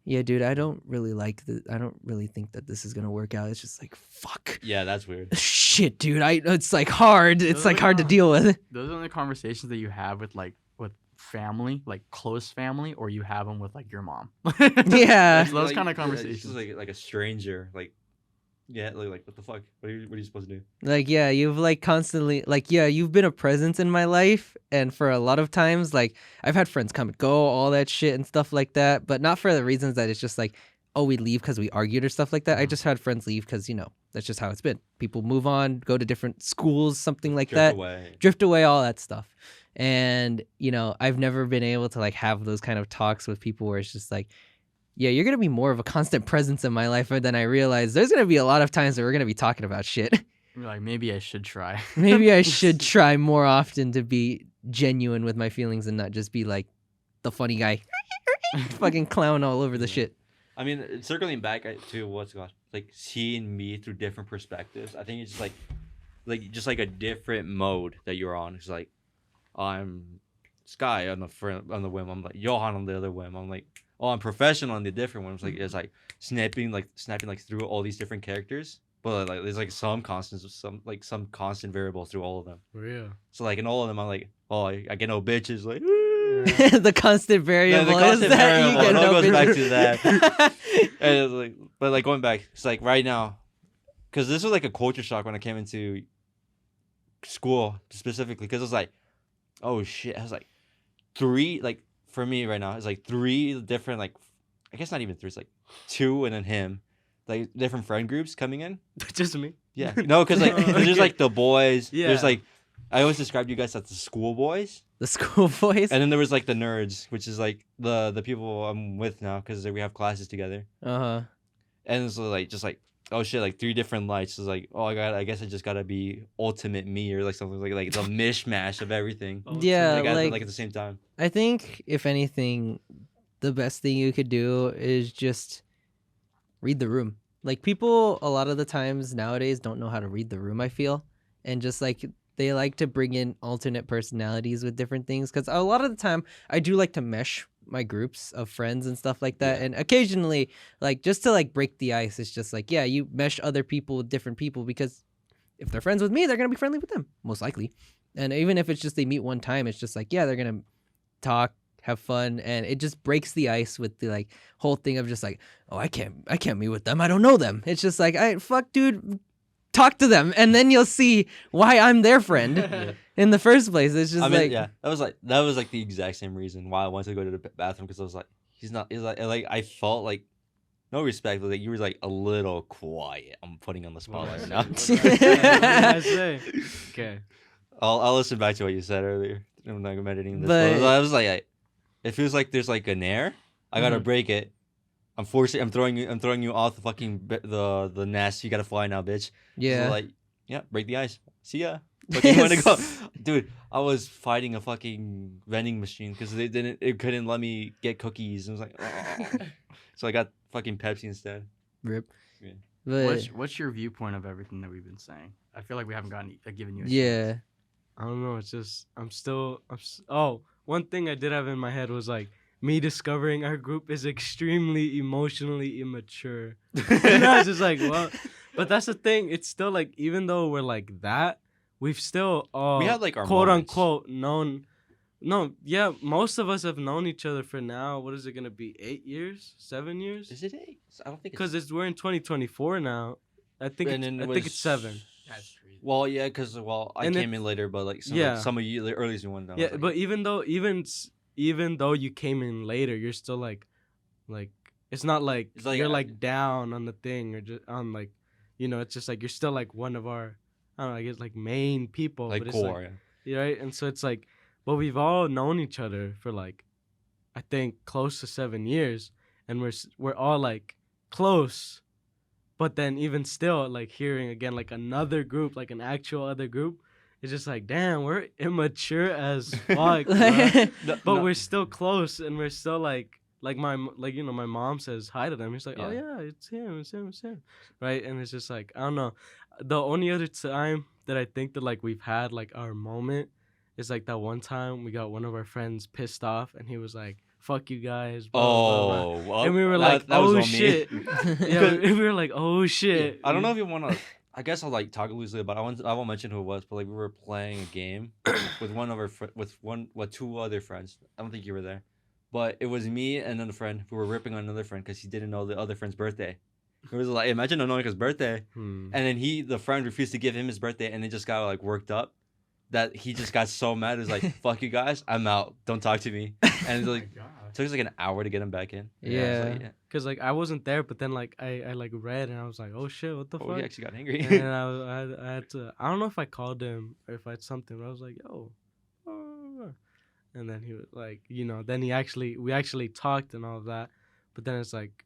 yeah dude I don't really think that this is gonna work out. It's just like fuck Yeah, that's weird. shit dude it's like hard it's Those like are hard to not- deal with. Those are the conversations that you have with family, like close family, or you have them with like your mom. Yeah. Those Like, kind of It's conversations. just like a stranger. Like, yeah, like what the fuck? What are you supposed to do? Like, yeah, you've like constantly, like, yeah, you've been a presence in my life. And for a lot of times, like, I've had friends come and go, all that shit and stuff like that. But not for the reasons that it's just like, oh, we leave because we argued or stuff like that. I just had friends leave because, you know, that's just how it's been. People move on, go to different schools, something like Drift that. away. Drift away, all that stuff. And, you know, I've never been able to like have those kind of talks with people where it's just like, yeah, you're going to be more of a constant presence in my life than I realized. There's going to be a lot of times that we're going to be talking about shit. You're like, maybe I should try. Maybe I should try more often to be genuine with my feelings and not just be like the funny guy. Fucking clown all over the Yeah. shit. I mean, circling back to what's got like seeing me through different perspectives. I think it's just like a different mode that you're on. It's like I'm Sky on the whim. I'm like Johan on the other whim. I'm like I'm professional on the different one. It's like snapping like through all these different characters. But like there's like some constants, some constant variables through all of them. For real. So like in all of them, I'm like, oh, I get no bitches. Like The constant variable is constant that you variable, get it all no goes back bitches. to that. And it's like, but like going back, it's like right now, because this was like a culture shock when I came into school specifically, because it was like, oh shit, I was like three, like for me right now, it's like three different, like I guess not even three, it's like two and then him, like different friend groups coming in. Just me. Yeah, no, because like 'cause there's Okay. like the boys, Yeah. there's like I always described you guys as the school boys. The school boys. And then there was like the nerds, which is like the people I'm with now because we have classes together. Uh-huh. And so like just like oh shit, like three different lights. It's like oh I guess I just gotta be ultimate me or like something like the mishmash of everything. Yeah, Like at the same time. I think if anything, the best thing you could do is just read the room. Like people a lot of the times nowadays don't know how to read the room, I feel. And just like they like to bring in alternate personalities with different things because a lot of the time I do like to mesh my groups of friends and stuff like that. Yeah. And occasionally like just to like break the ice, it's just like, yeah, you mesh other people with different people because if they're friends with me, they're going to be friendly with them, most likely. And even if it's just they meet one time, it's just like, yeah, they're going to talk, have fun, and it just breaks the ice with the like whole thing of just like, oh, I can't meet with them. I don't know them. It's just like, fuck, dude, talk to them, and then you'll see why I'm their friend Yeah. in the first place. It's just I mean, like, yeah, that was like the exact same reason why I wanted to go to the bathroom because I was like, he's like I felt like no respect, but like you were like a little quiet. I'm putting on the spotlight right now. What did I say? Okay. I'll listen back to what you said earlier. I'm not editing this, But- but I was like, it feels like there's like an air I gotta Mhm. break it. I'm throwing you off the fucking the nest. You gotta fly now, bitch. Yeah. So like, yeah, break the ice. See ya. Fucking want to go, dude. I was fighting a fucking vending machine because it couldn't let me get cookies. And I was like, oh. So I got fucking Pepsi instead. Rip. Yeah. But What's your viewpoint of everything that we've been saying? I feel like we haven't given you a yeah. chance. I don't know. It's just oh, one thing I did have in my head was like me discovering our group is extremely emotionally immature. And I was just like, well, but that's the thing. It's still like even though we're like that, we've still We had, like, our quote moments. unquote known. No, yeah, most of us have known each other for now. What is it gonna be? 8 years? 7 years? Is it 8? I don't think Because we're in 2024 now. I think And then I think it's 7. That's crazy. Well, yeah, because I And came it's- in later, but like Yeah. some of you, the earliest one. Though, Yeah, but even though you came in later, you're still like it's not like It's like, you're like down on the thing or just on like, it's just like you're still like one of our, I don't know, I guess like main people, like but it's core. like, right, and so it's like, but we've all known each other for like, I think close to 7 years, and we're all like close, but then even still like hearing again like another group, like an actual other group. It's just like, damn, we're immature as fuck, bruh. But we're still close, and we're still like my mom says hi to them. He's like, oh Yeah. yeah, it's him, right? And it's just like, I don't know. The only other time that I think that like we've had like our moment is like that one time we got one of our friends pissed off, and he was like, "Fuck you guys," blah, blah, blah. Oh, well, And we were that- like, that was "Oh on me. shit!" Yeah, we were like, "Oh shit!" I don't know if you want to. I guess I'll like talk loosely about. I won't mention who it was, but like we were playing a game with one of our two other friends. I don't think you were there, but it was me and another friend who were ripping on another friend because he didn't know the other friend's birthday. It was like, imagine not knowing his birthday, and then the friend refused to give him his birthday, and it just got like worked up. That he just got so mad. It was like, "Fuck you guys, I'm out. Don't talk to me." And it's like, it took us like an hour to get him back in. Yeah. It was like, Cause like I wasn't there, but then like I like read and I was like, oh shit, what the Oh, fuck? he actually got angry. And then I had to, I don't know if I called him or if I had something, but I was like, yo, and then he was like, then we actually talked and all of that, but then it's like,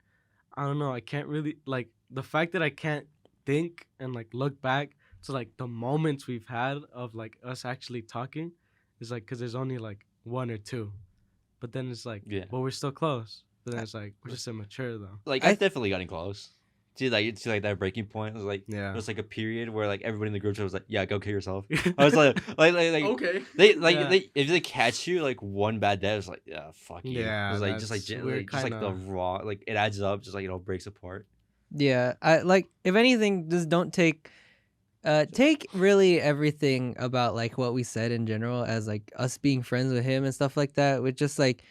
I don't know, I can't really like the fact that I can't think and like look back to like the moments we've had of like us actually talking is like because there's only like one or two, but then it's like, Yeah. but we're still close. But then it's like we're just immature though. Like I definitely got close. To like that breaking point. It was like Yeah. it was like a period where like everybody in the group chat was like, "Yeah, go kill yourself." I was like Okay. they like Yeah. they if they catch you like one bad day, it's like, yeah, fuck you. Yeah, It was like just that's- like we're just like the kinda- raw, like it adds up, just like breaks apart. Yeah, I like if anything, just don't take really everything about like what we said in general as like us being friends with him and stuff like that. With just like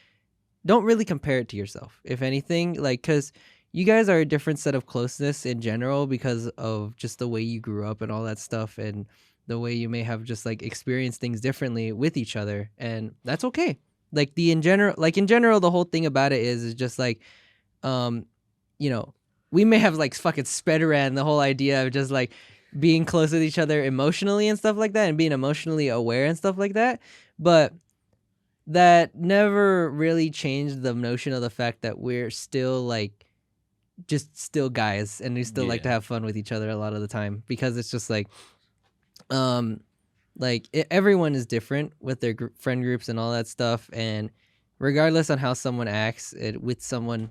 don't really compare it to yourself. If anything, like because you guys are a different set of closeness in general because of just the way you grew up and all that stuff and the way you may have just like experienced things differently with each other, and that's okay. Like in general, the whole thing about it is just like, we may have like fucking sped around the whole idea of just like being close with each other emotionally and stuff like that and being emotionally aware and stuff like that. But that never really changed the notion of the fact that we're still like just still guys and we still like to Yeah. have fun with each other a lot of the time because it's just like everyone is different with their friend groups and all that stuff, and regardless on how someone acts with someone,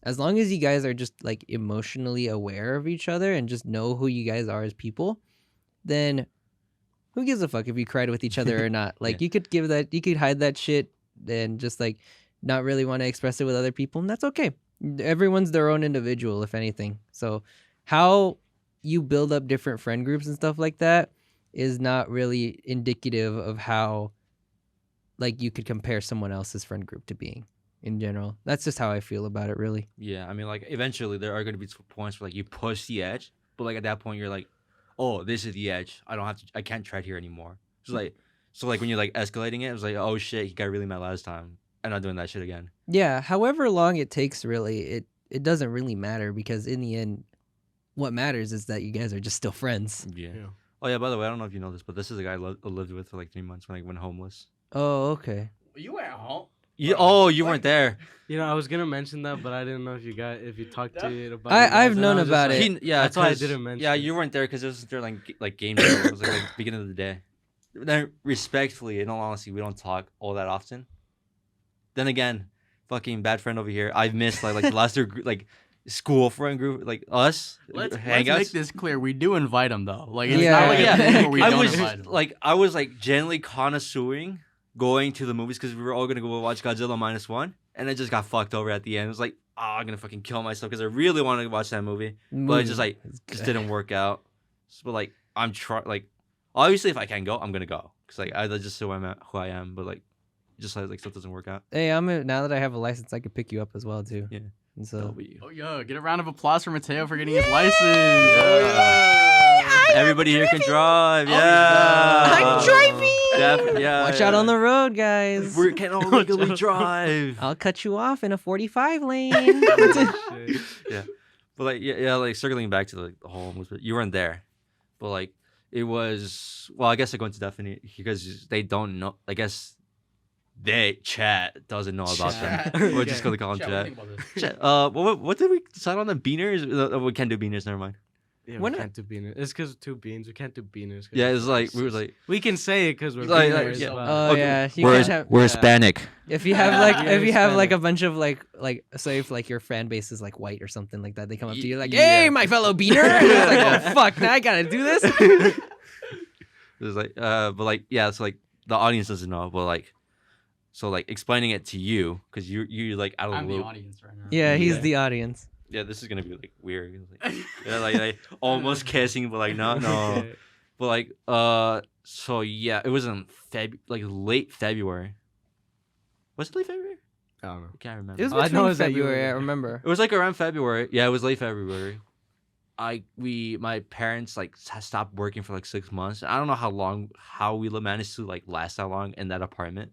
as long as you guys are just like emotionally aware of each other and just know who you guys are as people, then who gives a fuck if you cried with each other or not? Like you could hide that shit and just like not really want to express it with other people, and that's okay. Everyone's their own individual, if anything. So how you build up different friend groups and stuff like that is not really indicative of how like you could compare someone else's friend group to being in general. That's just how I feel about it, really. Yeah, I mean, like eventually there are going to be points where like you push the edge, but like at that point you're like, oh, this is the edge. I can't tread here anymore. So like when you're like escalating it, it was like, oh shit, he got really mad last time. I'm not doing that shit again. Yeah, however long it takes, really, it doesn't really matter because in the end, what matters is that you guys are just still friends. Yeah. Yeah. Oh yeah. By the way, I don't know if you know this, but this is a guy I lived with for like 3 months when I went homeless. Oh, okay. You went home. You weren't there. You know, I was gonna mention that, but I didn't know if you talked to it about. I've known about it. Yeah, That's why I 'cause- didn't mention. Yeah, it. you weren't there because it was during like game day. It was like beginning of the day. Then respectfully, in all honesty, we don't talk all that often. Then again, fucking bad friend over here. I've missed like the last year like school friend group like us Let's hangouts. make this clear. We do invite them though. Like it's Yeah. not like Yeah. a thing where we I don't was invite them. like I was like genuinely connoisseuring going to the movies because we were all gonna go watch Godzilla -1, and I just got fucked over at the end. It was like, oh, I'm gonna fucking kill myself because I really wanted to watch that movie, but it just like just didn't work out. So like I'm like obviously if I can go, I'm gonna go because like that's just who I am. But like just like stuff doesn't work out. Hey, now that I have a license, I could pick you up as well too. Yeah. And so W. Oh yeah, get a round of applause for Mateo for getting his license. Everybody here can drive. Oh, Yeah. I'm driving. Yeah. watch out on the road, guys. We can all legally drive. I'll cut you off in a 45 lane. Shit. Yeah, but like yeah, like circling back to like the whole movement, you weren't there, but like it was. Well, I guess I go into definite because they don't know. I guess chat doesn't know about Chat. them. We're just Yeah. gonna call them Chat, what do you chat. think about this? Chat. What did we decide on the beaners? We can't do beaners. Never mind. Yeah, When we I- can't do beaners. It's because of 2 beans. We can't do beaners. 'cause Yeah, it's like we were like we can say it because we're Like, beaners. yeah. but- Oh Okay, yeah, you can't have. we're yeah. Hispanic. If you have like Yeah, if you have like a Hispanic. bunch of like say if like your fan base is like white or something like that, they come up to you like, Yeah. "Hey, my fellow beaner!" And it's like, "Oh fuck, now I gotta do this." It's like but like yeah, so like the audience doesn't know, but like so like explaining it to you because you like out of the I'm the loop. audience right now. Yeah, he's Yeah. the audience. Yeah, this is gonna be like weird. Like, yeah, like almost kissing, but like no. Okay. But like so yeah, it was in late February. Was it late February? I don't know. I can't remember. It was All I between know is that you February. were I there. remember. It was like around February. Yeah, it was late February. My parents like stopped working for like 6 months. I don't know how we managed to like last that long in that apartment.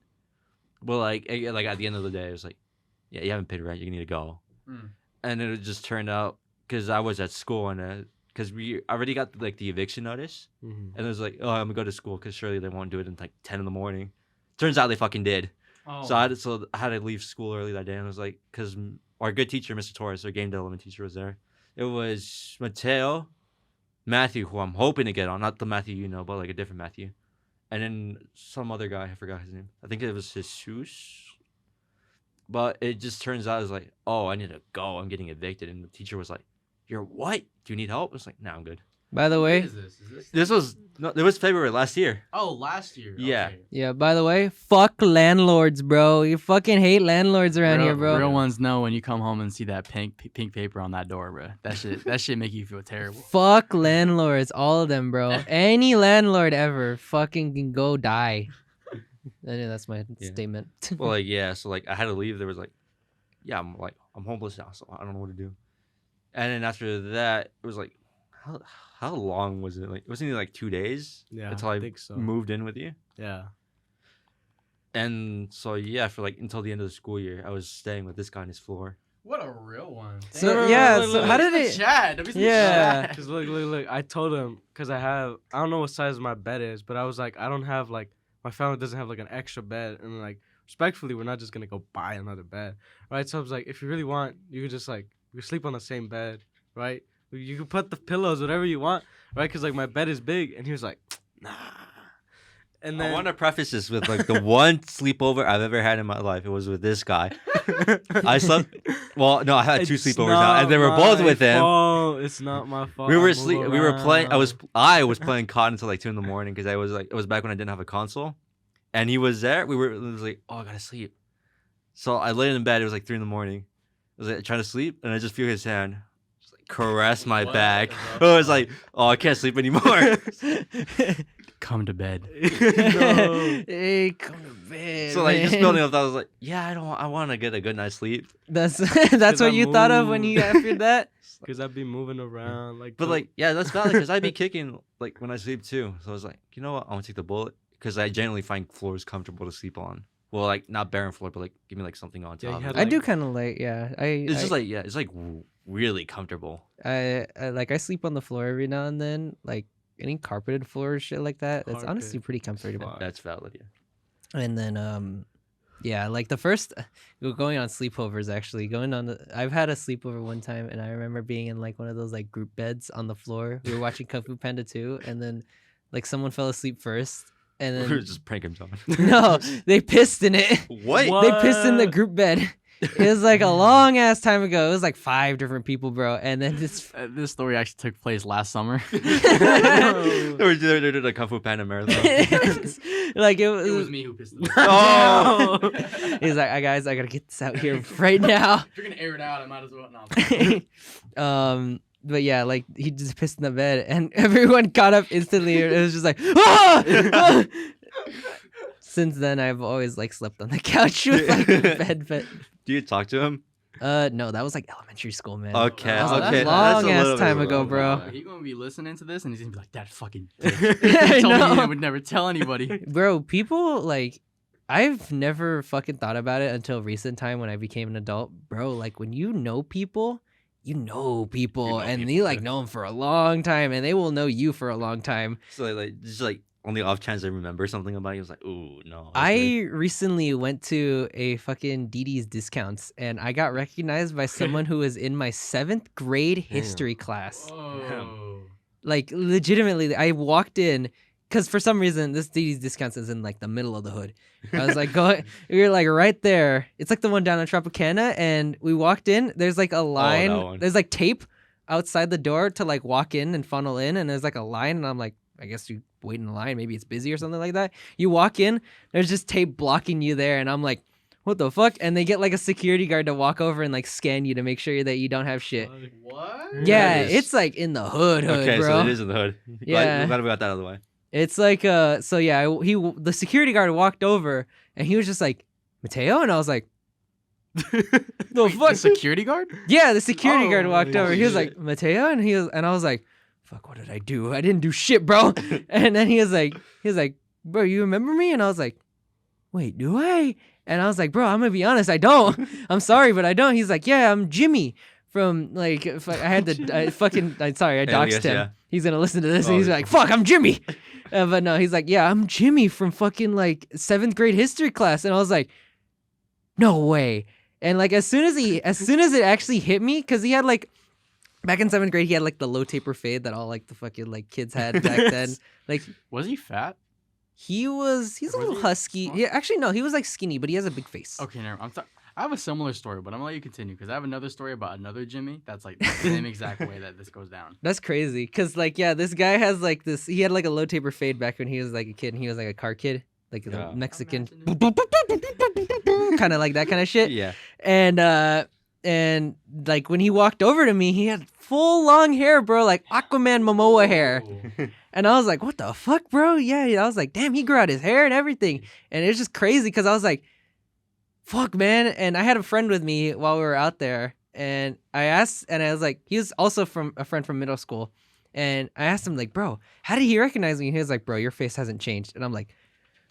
But like at the end of the day, it was like, yeah, you haven't paid rent. You need to go. Mm. And it just turned out because I was at school and because we already got like the eviction notice, Mhm. and it was like, oh, I'm gonna go to school because surely they won't do it in like 10 in the morning. Turns out they fucking did. Oh. So I had to leave school early that day, and it was like because our good teacher, Mr. Torres, our game development teacher, was there. It was Mateo, Matthew, who I'm hoping to get on, not the Matthew you know, but like a different Matthew, and then some other guy. I forgot his name. I think it was Jesus. But it just turns out it's like, oh, I need to go. I'm getting evicted, and the teacher was like, "You're what? Do you need help?" I was like, "No, I'm good." By the What way, is this? Is this? It was February last year. Oh, last year. Yeah. Okay. yeah. By the way, fuck landlords, bro. You fucking hate landlords around here, bro. Real ones know when you come home and see that pink paper on that door, bro. That shit make you feel terrible. Fuck landlords, all of them, bro. Any landlord ever, fucking can go die. I know that's my Yeah. statement. Well, like yeah, so like I had to leave. There was like, yeah, I'm homeless now, so I don't know what to do. And then after that, it was like, how long was it? Like it was only like 2 days Yeah, until I I think so. moved in with you. Yeah. And so yeah, for like until the end of the school year, I was staying with this guy on his floor. What a real one. So, No, no, no, yeah, no, no, so no. how did it? Chad. Yeah. Cause look. I told him because I don't know what size my bed is, but I was like, I don't have like my family doesn't have like an extra bed, and like respectfully, we're not just gonna go buy another bed, right? So I was like, if you really want, you could just like we could sleep on the same bed, right? You could put the pillows whatever you want, right? Cause like my bed is big, and he was like, nah. And then I want to preface this with like the one sleepover I've ever had in my life. It was with this guy. I slept. Well, no, I had 2 It's sleepovers now, and they were not both my with him. fault. It's not my fault. We I were move sleep. We were playing. I was around. playing COD until like 2 in the morning because I was like it was back when I didn't have a console, and he was there. It was like, oh, I gotta sleep. So I laid in bed. It was like 3 in the morning. I was like trying to sleep, and I just feel his hand just, like, caress my What back. the I was like, oh, I can't sleep anymore. Come to bed. No. Hey, come to bed. So like just man. building up, that, I was like, yeah, I want to get a good night's sleep. That's Cause what I you thought of when moved. you after that. Cause I'd be moving around like. But like, yeah, that's valid because I'd be kicking like when I sleep too. So I was like, you know what? I want to take the bullet because I generally find floors comfortable to sleep on. Well, like not barren floor, but like give me like something on Yeah, you top. had, I do like- kind of like, yeah. It's just like it's like really comfortable. I like I sleep on the floor every now and then, like any carpeted floor or shit like that. That's honestly Carpet. pretty comfortable. Fuck. That's valid. Yeah. And then Yeah, like the first going on sleepovers actually. I've had a sleepover one time and I remember being in like one of those like group beds on the floor. We were watching Kung Fu Panda 2 and then like someone fell asleep first and We were then just pranking John. no, they pissed in it. What? They pissed in the What? group bed. It was like a long ass time ago. It was like 5 different people, bro. And then this This story actually took place last summer. We're doing a Kung Fu Panda marathon. like it it was, was me who pissed it. Oh! He's like, guys, I gotta get this out here right now. If you're gonna air it out, I might as well. No. But yeah, like he just pissed in the bed and everyone got up instantly. It was just like, ah! Ah! Since then, I've always like slept on the couch with like the bed. But Do you talk to him? no, that was like elementary school, man. Okay, That was a okay. long that's a ass little time bit ago, wrong. bro. He's gonna be listening to this and he's gonna be like, "That fucking dick." I He told me know. he would never tell anybody. Bro, people like I've never fucking thought about it until recent time when I became an adult. Bro, like when you know people, and you like know them for a long time and they will know you for a long time. So like just like on the off chance I remember something about you, I was like, ooh, no. that's I weird. recently went to a fucking DD's discounts and I got recognized by someone who was in my 7th grade history class. Oh. Like legitimately, I walked in because for some reason this DD's discounts is in like the middle of the hood. I was like, we were like right there. It's like the one down in Tropicana, and we walked in. There's like a line. one. There's like tape outside the door to like walk in and funnel in, and there's like a line, and I'm like, I guess you wait in the line. Maybe it's busy or something like that. You walk in, there's just tape blocking you there, and I'm like, what the fuck? And they get like a security guard to walk over and like scan you to make sure that you don't have shit. What? Yeah, Nice. it's like in the hood, Okay, bro. so it is in the hood. Yeah. Glad we got that out of the way. It's like so yeah, the security guard walked over and he was just like, Mateo, and I was like, the The fuck? security guard? Yeah, the security guard Oh, walked over. He was shit. like, Mateo, and I was like, fuck, what did I do? I didn't do shit, bro. And then he was like, bro, you remember me? And I was like, wait, do I? And I was like, bro, I'm gonna be honest, I don't. I'm sorry, but I don't. He's like, yeah, I'm Jimmy from like I had to I doxed Alias, him. yeah. He's gonna listen to this and Oh, he's yeah. like, fuck, I'm Jimmy. But no, he's like, yeah, I'm Jimmy from fucking like 7th grade history class. And I was like, no way. And like as soon as it actually hit me, because he had like back in 7th grade, he had like the low taper fade that all like the fucking like kids had back then. Like Was he fat? he's a Was little he husky. small? Yeah, actually no, he was like skinny, but he has a big face. Okay, never. I have a similar story, but I'm gonna let you continue because I have another story about another Jimmy that's like the same exact way that this goes down. That's crazy. Cause like yeah, this guy has like this. He had like a low taper fade back when he was like a kid, and he was like a car kid, like Yeah. a Mexican, Imagine kind of like that kind of shit. Yeah. And like when he walked over to me, he had full long hair, bro, like Aquaman Momoa hair. And I was like, what the fuck, bro? Yeah, I was like, damn, he grew out his hair and everything. And it's just crazy because I was like, fuck, man. And I had a friend with me while we were out there. And I asked, and I was like, he was also from a friend from middle school. And I asked him, like, bro, how did he recognize me? And he was like, bro, your face hasn't changed. And I'm like,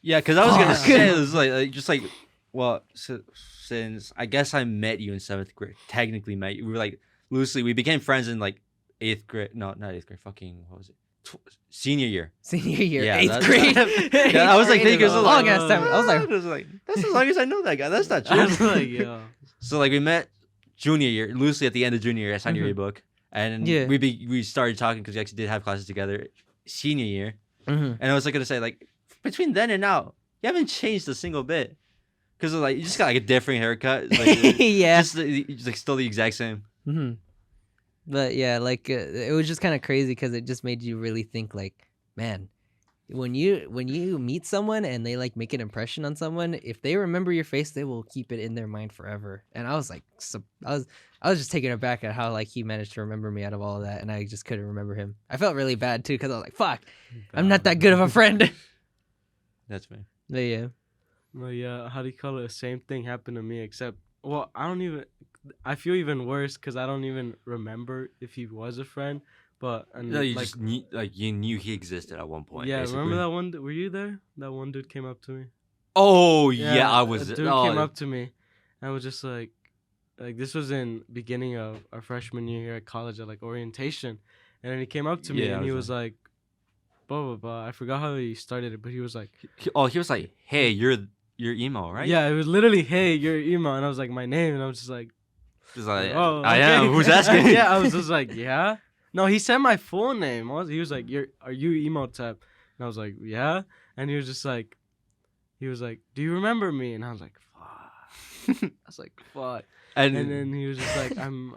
Yeah, because I was gonna Fuck. say it was like just like well, since I guess I met you in 7th grade, technically met you. We were like loosely. We became friends in like 8th grade. No, not 8th grade. Fucking what was it? Senior year. senior year, Yeah, 8th that's- grade. Yeah, I was like Eighth grade thinking is a so long like, ass time. I was like, that's as long as I know that guy. That's not I was true. like, yo. So like we met junior year, loosely at the end of junior year. I signed your Mhm. yearbook, and Yeah. we started talking because we actually did have classes together. Senior year, mhm. and I was like gonna say like between then and now, you haven't changed a single bit. Because like you just got like a different haircut. Like, Yeah. just like still the exact same. hmm But yeah, like it was just kind of crazy because it just made you really think, like, man, when you meet someone and they like make an impression on someone, if they remember your face, they will keep it in their mind forever. And I was like, I was just taken aback at how like he managed to remember me out of all of that, and I just couldn't remember him. I felt really bad too because I was like, fuck, I'm not that good of a friend. That's me. But yeah. Well, yeah, how do you call it? The same thing happened to me, except, well, I feel even worse because I don't even remember if he was a friend. But, and No, you like, just knew, like you knew he existed at one point. yeah, basically. remember that one? Were you there? That one dude came up to me. Oh yeah, I was. A dude oh, came up to me, and I was just like this was in beginning of our freshman year here at college at like orientation, and then he came up to me Yeah, I and he was was like, blah blah blah. I forgot how he started it, but he was like, he was like, "Hey, you're you're emo, right? Yeah, it was literally, hey, you're emo, and I was like, my name, and I was just like, Just like, oh, I okay. am. Who's asking? Yeah, I was just like, yeah. No, he said my full name. He was like, are you Emotep? And I was like, yeah. And he was just like, do you remember me? And I was like, fuck. I was like, fuck. And then he was just like, I'm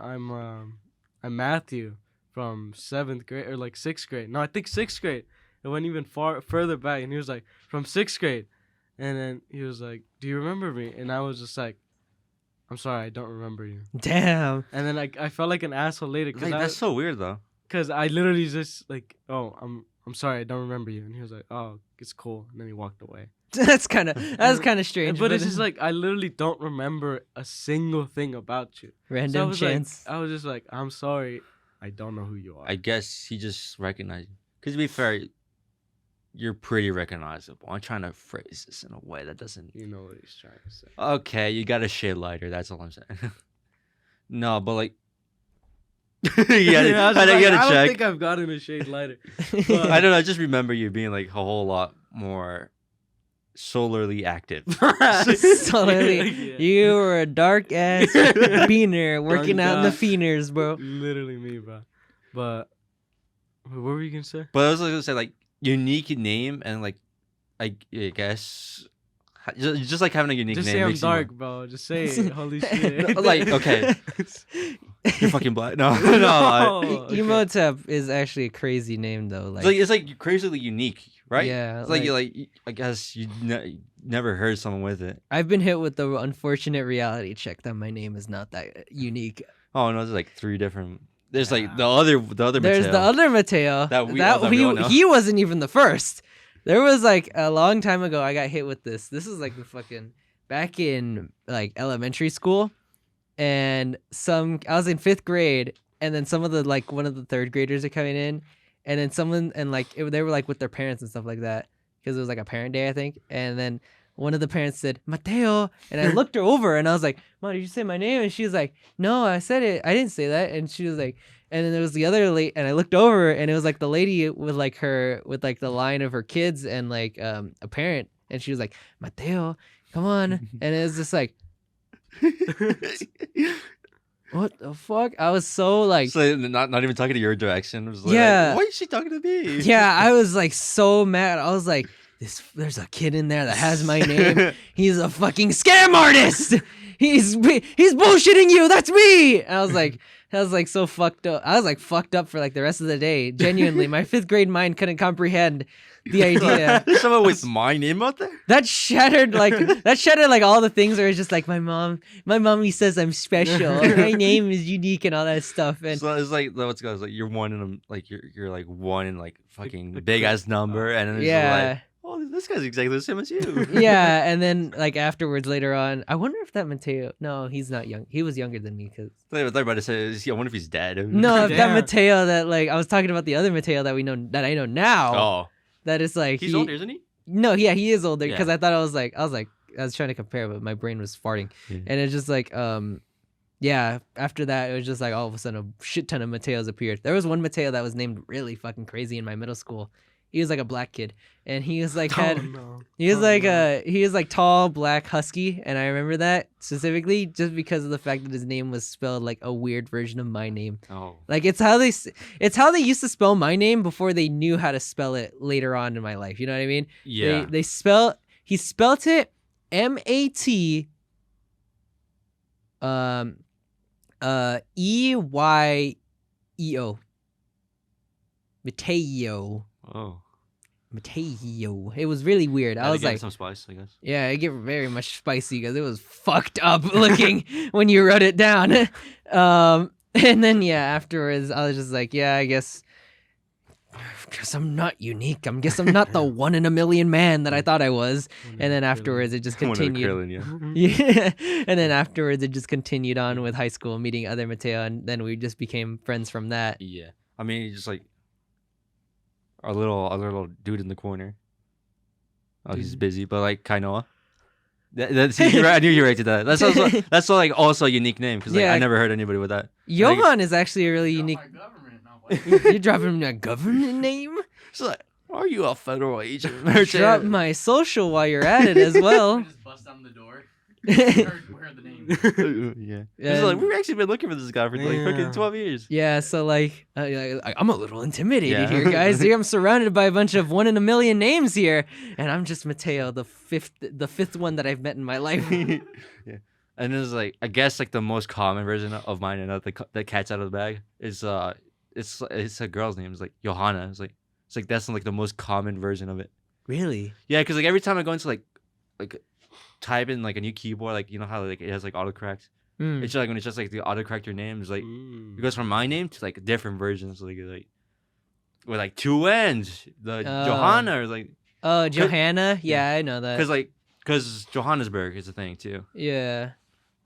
Matthew from 7th grade or like 6th grade. No, I think 6th grade. It went even further back, and he was like, from 6th grade. And then he was like, do you remember me? And I was just like, I'm sorry, I don't remember you. Damn. And then I felt like an asshole later like, that's so weird though. because I literally just like, oh, I'm sorry, I don't remember you. And he was like, oh, it's cool. And then he walked away. That's kind of strange. But it's just like I literally don't remember a single thing about you. random chance. I was just like, I'm sorry, I don't know who you are. I guess he just recognized you. Because to be fair, you're pretty recognizable. I'm trying to phrase this in a way that doesn't. You know what he's trying to say. Okay, you got a shade lighter. That's all I'm saying. No, but like. You gotta I check. don't think I've gotten a shade lighter. But- I don't know. I just remember you being like a whole lot more solarly active. Solidly. Yeah. You were a dark ass beaner working out in the God. fienders, bro. Literally me, bro. But what were you gonna say? But I was gonna say like unique name and like I guess just like having a unique Just name. say I'm makes you more- dark, bro. Just say it. Holy shit. No, like, okay. You're fucking black. No, no. Okay. Emotep is actually a crazy name though. Like, It's like crazily unique, right? Yeah, It's like I guess you never heard someone with it. I've been hit with the unfortunate reality check that my name is not that unique. Oh no, there's like 3 different. There's like the other. There's Mateo. the other Mateo That we all know. he wasn't even the first. There was like a long time ago I got hit with this. This is like the fucking back in like elementary school, and I was in 5th grade, and then some of the like one of the 3rd graders are coming in, and then someone and like they were like with their parents and stuff like that because it was like a parent day I think, and then one of the parents said Mateo, and I looked her over and I was like, Mom, did you say my name? And she was like, No, I said it. I didn't say that. And she was like, and then there was the other lady, and I looked over and it was like the lady with like the line of her kids and like a parent, and she was like, Mateo, come on, and it was just like, what the fuck? I was so like, So not even talking to your direction. It was like, Yeah. why is she talking to me? yeah, I was like so mad. I was like, there's a kid in there that has my name. He's a fucking scam artist. He's bullshitting you. That's me. And I was like so fucked up. I was like fucked up for like the rest of the day. Genuinely, my 5th grade mind couldn't comprehend the idea. There's someone with my name out there. That shattered like all the things where it's just like my mommy says I'm special. My name is unique and all that stuff. And So it's like let's go. It's like you're one in them. Like you're like one in like fucking the big ass number, and then it's yeah. like, oh, this guy's exactly the same as you. Yeah, and then like afterwards, later on, I wonder if that Mateo. No, he's not young. He was younger than me. Cause I was about to say, I wonder if he's dead. no, if that Damn. Mateo that like I was talking about the other Mateo that I know now. Oh, That is like he's older, isn't he? No, yeah, he is older. Yeah. Because I thought I was trying to compare, but my brain was farting, Yeah. and it's just like yeah. After that, it was just like all of a sudden a shit ton of Mateos appeared. There was one Mateo that was named really fucking crazy in my middle school. He was like a black kid, and he was like Oh, no. he was Oh, like no. he was like tall, black, husky, and I remember that specifically just because of the fact that his name was spelled like a weird version of my name. Oh, Like it's how they used to spell my name before they knew how to spell it later on in my life. You know what I mean? yeah. He spelt it Mateo Eyeo. Oh, Mateo. It was really weird. I Gotta was give it like, some spice, I guess. yeah, it get very much spicy because it was fucked up looking when you wrote it down. And then yeah, afterwards I was just like, yeah, I guess I'm not unique. I guess I'm not the 1 in a million man that I thought I was. And then afterwards it just One of the continued. Krillin, yeah. Yeah, and then afterwards it just continued on with high school, meeting other Mateo, and then we just became friends from that. Yeah. I mean, just like our little dude in the corner. Oh, he's busy, but like Kainoa. I knew you rated that. That's like also a unique name because like, Yeah. I never heard anybody with that. Johan is actually a really unique. My government, no, You're dropping a government name? So like, Are you a federal agent? Drop my social while you're at it as well. Just bust down the door. Where are the names? Yeah. It's like, And- we've actually been looking for this guy for like Yeah. fucking 12 years. Yeah, so like, I'm a little intimidated Yeah. here, guys. Here I'm surrounded by a bunch of 1 in a million names here, and I'm just Mateo, the fifth one that I've met in my life. Yeah. And it's like, I guess like the most common version of mine, and the cat's out of the bag is it's a girl's name. It's like Johanna. It's like that's like the most common version of it. Really? Yeah, because like every time I go into like type in like a new keyboard, like you know how like it has like autocorrect. Mm. It's just, like when it's just like the autocorrect your name, it's like it goes from my name to like different versions, like with like 2 N's. The Johanna or like Oh, Johanna? Yeah, I know that. because Johannesburg is a thing too. Yeah.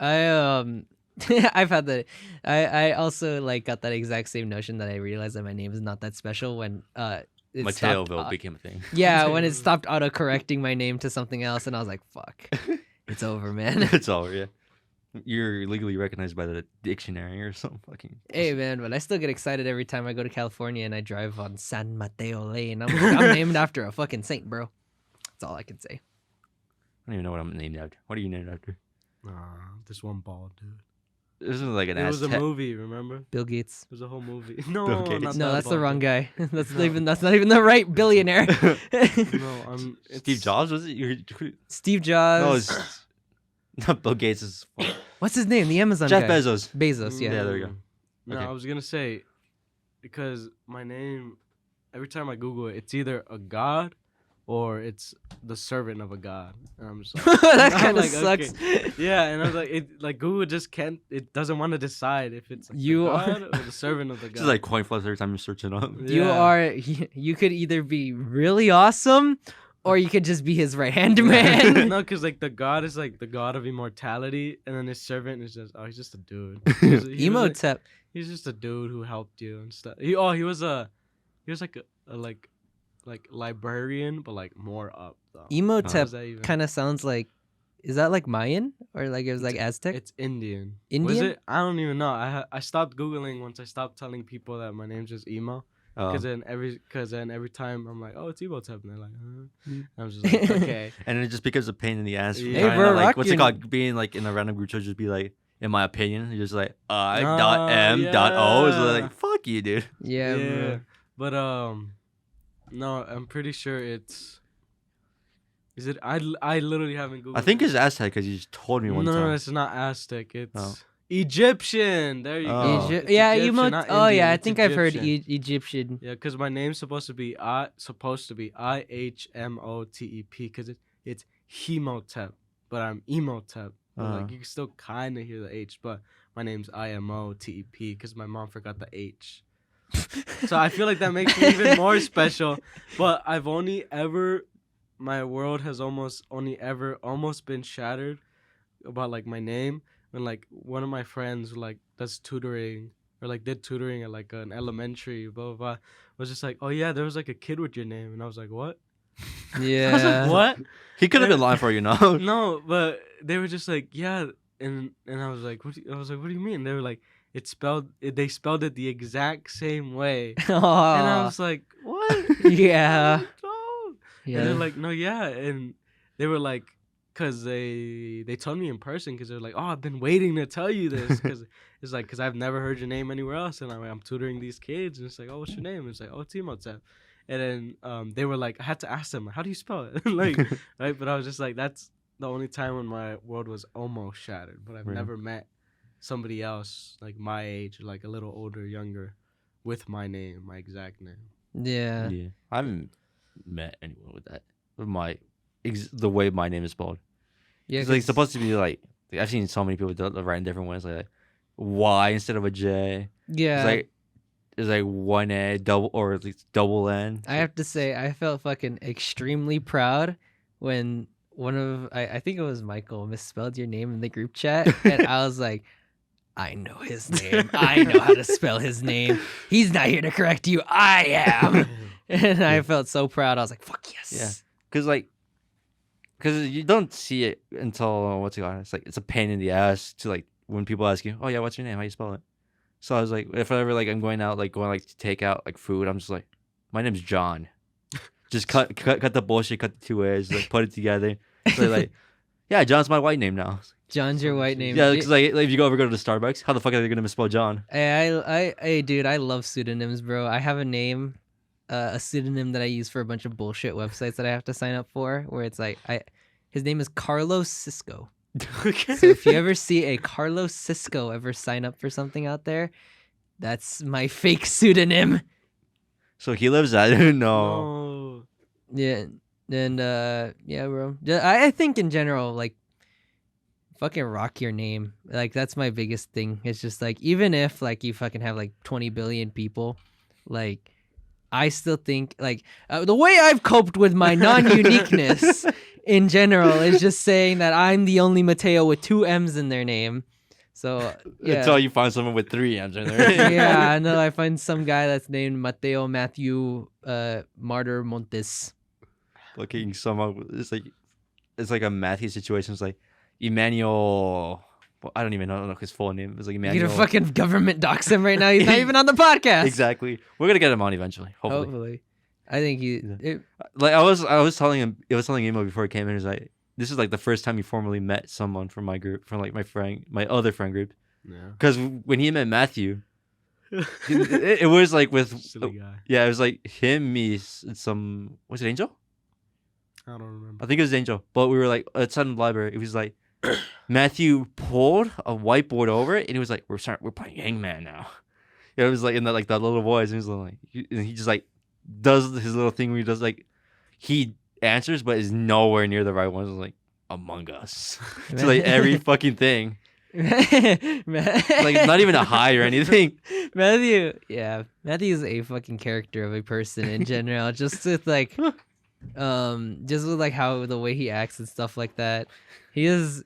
I've had that. I also like got that exact same notion that I realized that my name is not that special when it stopped, Mateoville became a thing. yeah, when it stopped auto correcting my name to something else, and I was like, "Fuck, it's over, man." It's over, yeah. You're legally recognized by the dictionary or something. Fucking. Hey, man, but I still get excited every time I go to California and I drive on San Mateo Lane. I'm named after a fucking saint, bro. That's all I can say. I don't even know what I'm named after. What are you named after? This one bald dude. This is like an It was a Aztec. movie, remember? Bill Gates. It was a whole movie. No, Bill Gates. not No, that that's the bald wrong dude. guy. That's No. not even the right billionaire. No, Steve Jobs was it? Steve No, Jobs. it's not Bill Gates. Is What's his name? The Amazon Jeff guy. Bezos. Bezos, yeah. Yeah, there we go. No, Okay. I was gonna say because my name, every time I Google it, it's either a god or it's the servant of a god. And I'm just like, That I'm kind of like, sucks. okay. Yeah, and I was like Google just can't. It doesn't want to decide if it's like You the are- god or the servant of the god. Just like coin flips every time you search it up. You Yeah. are. You could either be really awesome, or you could just be his right hand man. No, because like the god is like the god of immortality, and then his servant is just he's just a dude. He was Emotep. he's just a dude who helped you and stuff. He was like a like librarian, but like more up though. How does Emotep that even- kind of sounds like. Is that like Mayan or like it was like Aztec? It's Indian. Was Indian? it? I don't even know. I stopped googling once I stopped telling people that my name's just emo. Oh. Because then every time I'm like, oh, it's Emotep, and they're like, I'm just like, okay. And it just becomes a pain in the ass. Hey, trying to, bro, like, rock what's it your- called? Being like in a random group chat, just be like, in my opinion, you're just like, I Oh, dot M dot O. It's yeah. like, fuck you, dude. yeah, bro. But no, I'm pretty sure it's. Is it? I literally haven't googled. I think it. it's Aztec because you just told me one no, time. No, it's not Aztec. It's Oh. Egyptian. There you Oh. go. It's Yeah, Egyptian, not Oh Indian, yeah, I it's think I've heard Egyptian. Egyptian. Yeah, because my name's supposed to be IHMOTEP because it's Hemotep, but I'm Emotep. But, Uh-huh. like you can still kind of hear the H, but my name's IMOTEP because my mom forgot the H. So I feel like that makes me even more special. But I've only ever, my world has almost been shattered about like my name when like one of my friends like does tutoring or like did tutoring at like an elementary blah blah blah was just like, oh yeah, there was like a kid with your name, and I was like, what? I was Yeah. like, what? He could have been lying for you, no? No, but they were just like, yeah, and I was like, what do you mean? They were like, they spelled it the exact same way, and I was like, what? Yeah. No. Yeah. And they're like, no, yeah, and they were like, cause they told me in person, cause they're like, oh, I've been waiting to tell you this, cause it's like, cause I've never heard your name anywhere else, and I'm tutoring these kids, and it's like, oh, what's your name? And it's like, oh, Timotep. And then they were like, I had to ask them, how do you spell it? Like, right? But I was just like, that's the only time when my world was almost shattered. But I've Right. never met somebody else like my age, or like a little older, younger, with my name, my exact name. Yeah. Yeah. I haven't met anyone with that. With the way my name is spelled. Yeah. It's like 'cause- supposed to be like I've seen so many people write in different ways, like Y instead of a J. yeah. It's like one A double or at least double N. I have to say, I felt fucking extremely proud when one of I think it was Michael misspelled your name in the group chat, and I was like, I know his name. I know how to spell his name. He's not here to correct you. I am. And I felt so proud. I was like, fuck yes. Yeah. Because you don't see it until what's it called? It's like it's a pain in the ass to like when people ask you, oh yeah, what's your name? How you spell it? So I was like, if ever like I'm going out to take out like food, I'm just like, my name's John. Just cut the bullshit, cut the two A's, like put it together. So like, yeah, John's my white name now. John's your white name. Yeah, because like if you go to the Starbucks, how the fuck are they gonna misspell John? Hey, dude, I love pseudonyms, bro. I have a name, a pseudonym that I use for a bunch of bullshit websites that I have to sign up for, where it's like, his name is Carlos Cisco. So if you ever see a Carlos Cisco ever sign up for something out there, that's my fake pseudonym. So he lives at no. No. Yeah, and yeah, bro. I think in general, like, fucking rock your name. Like, that's my biggest thing. It's just like, even if like you fucking have like 20 billion people, like, I still think like the way I've coped with my non-uniqueness in general is just saying that I'm the only Mateo with 2 M's in their name. So yeah. Until you find someone with 3 M's in there. Yeah, I know. I find some guy that's named Mateo Matthew Martyr Montes. Looking someone, it's like a Matthew situation. It's like Emmanuel. Well, I don't even know his full name. It's like You're Emmanuel. gonna fucking government dox him right now. He's not even on the podcast. Exactly. We're gonna get him on eventually. Hopefully. I think Like I was telling him, it was telling Emo before he came in. He's like, this is like the first time he formally met someone from my group, from like my other friend group. Yeah. Because when he met Matthew, it was like with Silly guy. yeah, it was like him, me, and some, was it Angel? I don't remember. I think it was Angel. But we were like outside in the library. It was like Matthew pulled a whiteboard over it, and he was like, "We're playing Hangman now." Yeah, it was like in that little voice, and he was like, and he just like does his little thing where he does like he answers, but is nowhere near the right one. It was like Among Us. It's like every fucking thing. Like not even a high or anything. Matthew's a fucking character of a person in general. Just with like just with like how the way he acts and stuff like that. He is,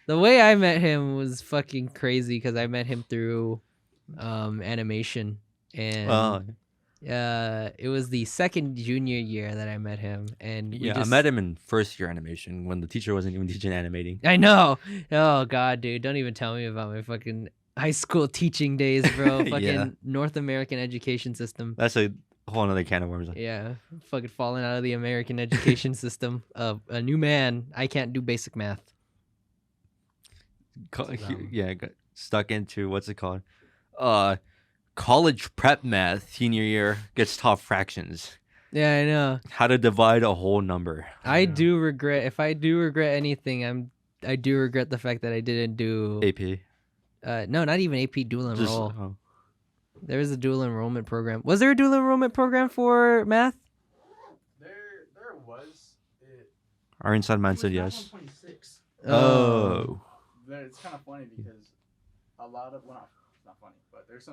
the way I met him was fucking crazy because I met him through animation, and it was the second junior year that I met him, and I met him in first year animation when the teacher wasn't even teaching animating. I know. Oh god, dude, don't even tell me about my fucking high school teaching days, bro. Fucking Yeah. North American education system. That's a whole another can of worms. Yeah, fucking falling out of the American education system. A new man. I can't do basic math. Yeah, got stuck into what's it called? College prep math senior year gets taught fractions. Yeah, I know. How to divide a whole number. I do regret, if I do regret anything, I do regret the fact that I didn't do AP. No, not even AP dual Just, enroll. There was a dual enrollment program. Was there a dual enrollment program for math? There was. Our inside man said yes. 126. Oh. It's kind of funny because a lot of, well, it's not funny, but there's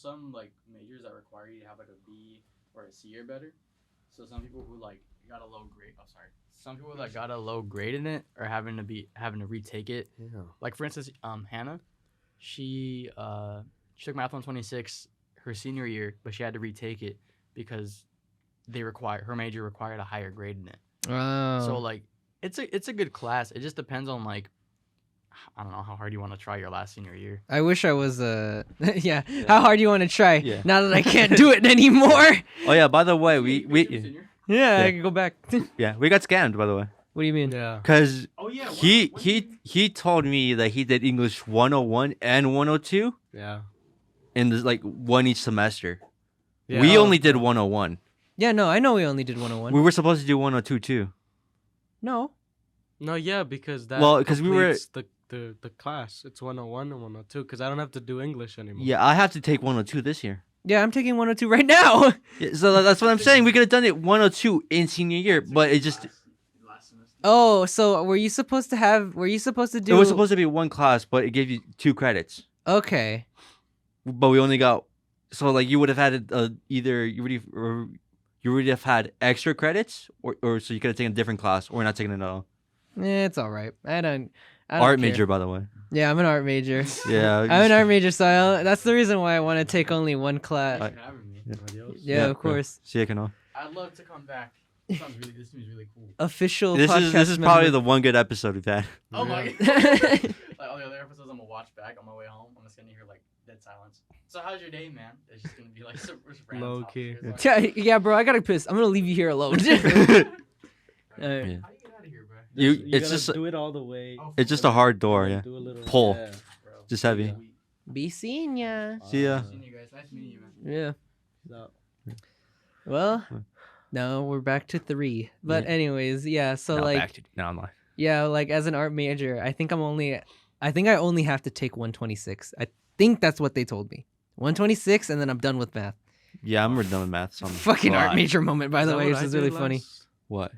some like majors that require you to have like a B or a C or better. So some people who like got a low grade, some people that got a low grade in it are having to retake it. Yeah. Like for instance, Hannah, she took math 126 her senior year, but she had to retake it because her major required a higher grade in it. Oh. So like it's a good class. It just depends on like, I don't know how hard you want to try your last senior year. I wish I was yeah. How hard you want to try? Yeah. Now that I can't do it anymore. Oh yeah, by the way, we Yeah, I can go back. yeah, we got scammed by the way. What do you mean? Yeah. Cuz Oh yeah. he told me that he did English 101 and 102 Yeah. in this, like one each semester. Yeah. We only did 101. Yeah, no, I know we only did 101. We were supposed to do 102 too. No. No, yeah, because that. Well, 'cause we were- completes the class. It's 101 and 102 because I don't have to do English anymore. Yeah, I have to take 102 this year. Yeah, I'm taking 102 right now. Yeah, so that's what I'm saying. We could have done it 102 in senior year, but it just Last semester. Oh, so were you supposed to do it was supposed to be one class, but it gave you 2 credits. Okay. But we only got, so like you would have had either you would have had extra credits, or so you could have taken a different class, or not taking it at all. It's all right. I don't Art care. major, by the way. Yeah, I'm an art major. Yeah, I'm an art major, so that's the reason why I want to take only one class. Thanks for having me. Adios. Yeah, of course. See you, Kainoa. I'd love to come back. This seems really cool. Official This podcast is probably member. the one good episode we've had. Oh my Yeah. god. Like all the other episodes, I'm gonna watch back on my way home. I'm just gonna hear like Dead silence. So how's your day, man? It's just gonna be like some random Low topic. key. It's like, Yeah, bro, I gotta piss. I'm gonna leave you here alone. right, Yeah. how do you get out of here, bro? You- You it's gotta just- do it all the way. Oh, It's just for a hard and door. then Yeah. do a little Pull. yeah. bro. Just heavy. Yeah. Be seeing ya. See ya. Seeing you guys. Nice meeting you, man. Yeah. So, Well, no, we're back to 3. But Yeah. anyways, yeah. So No, like, back to no, I'm lying. yeah, like as an art major, I think I only have to take 126. I think that's what they told me. 126, and then I'm done with math. Yeah, I'm done with math. So I'm Fucking art glad. major moment, by is the that way, what which I is really did funny. last? What?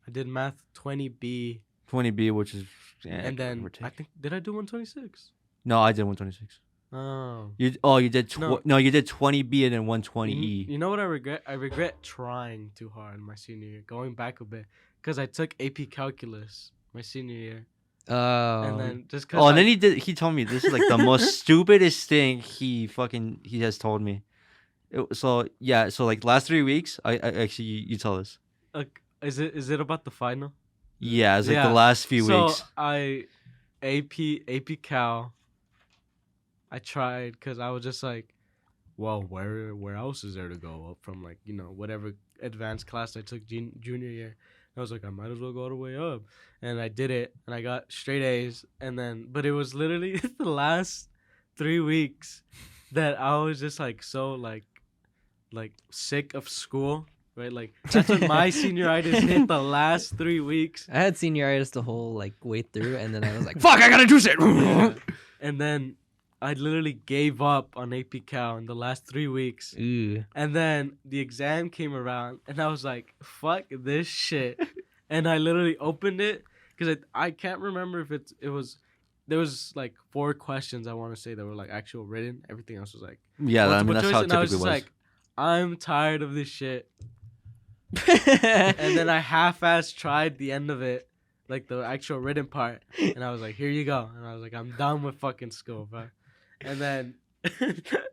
I did math 20B, 20B, which is and give or then take. I think did I do 126? No, I did 126. Oh. You did No. you did 20B and then You, 120E. you know what I regret? I regret trying too hard in my senior year, going back a bit, because I took AP Calculus my senior year, Oh. and then just cause Oh, and I- then he told me this is like the most stupidest thing he has told me. So like last 3 weeks, I actually you tell us. is it about the final? Yeah, it's like Yeah, the last few so weeks. I AP Cal. I tried because I was just like, well, where else is there to go up from, like, whatever advanced class I took junior year. I was like, I might as well go all the way up, and I did it, and I got straight A's, and then but it was literally the last 3 weeks that I was just like so like sick of school, right? Like that's when my senioritis hit the last 3 weeks. I had senioritis the whole like way through, and then I was like, "Fuck, I gotta do shit." Yeah. And then I literally gave up on AP Cal in the last 3 weeks. Ooh. And then the exam came around, and I was like, fuck this shit. And I literally opened it, because I can't remember if there was like 4 questions, I want to say, that were like actual written. Everything else was like Yeah, I mean multiple that's choice, how it and I was typically just was. like, I'm tired of this shit. And then I half-assed tried the end of it, like the actual written part, and I was like, here you go. And I was like, I'm done with fucking school, bro. And then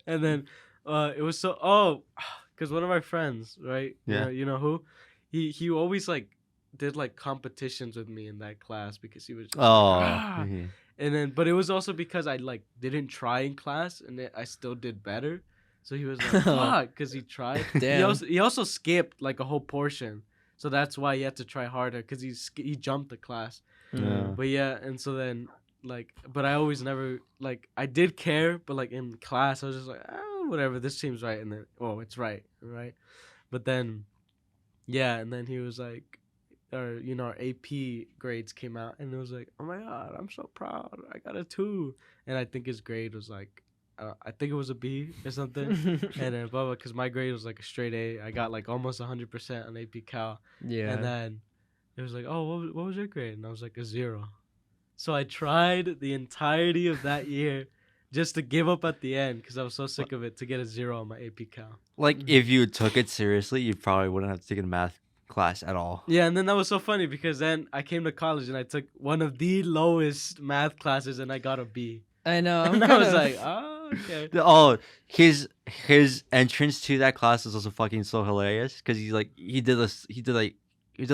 it was because one of my friends, right? Yeah. You know who? He always like did like competitions with me in that class, because he was just like, Oh. "Ah." mhm. And then, but it was also because I like didn't try in class, and I still did better. So he was like, fuck, because he tried. Damn. He also skipped like a whole portion. So that's why he had to try harder, because he jumped the class. Yeah. But yeah, and so then but I always never like, I did care, but like in class I was just like, oh, whatever, this seems right, and then it's right. But then yeah, and then he was like, or our AP grades came out, and it was like, oh my god, I'm so proud, I got a 2, and I think his grade was like, I think it was a B or something. And then blah, because my grade was like a straight A. I got like almost 100% on AP Cal. Yeah. And then it was like, oh, what was your grade? And I was like, a 0. So I tried the entirety of that year just to give up at the end, because I was so sick of it, to get a 0 on my AP Cal. Like if you took it seriously, you probably wouldn't have taken a math class at all. Yeah, and then that was so funny, because then I came to college and I took one of the lowest math classes, and I got a B. I know. And I was like, oh, okay. Oh, his entrance to that class is also fucking so hilarious, because he did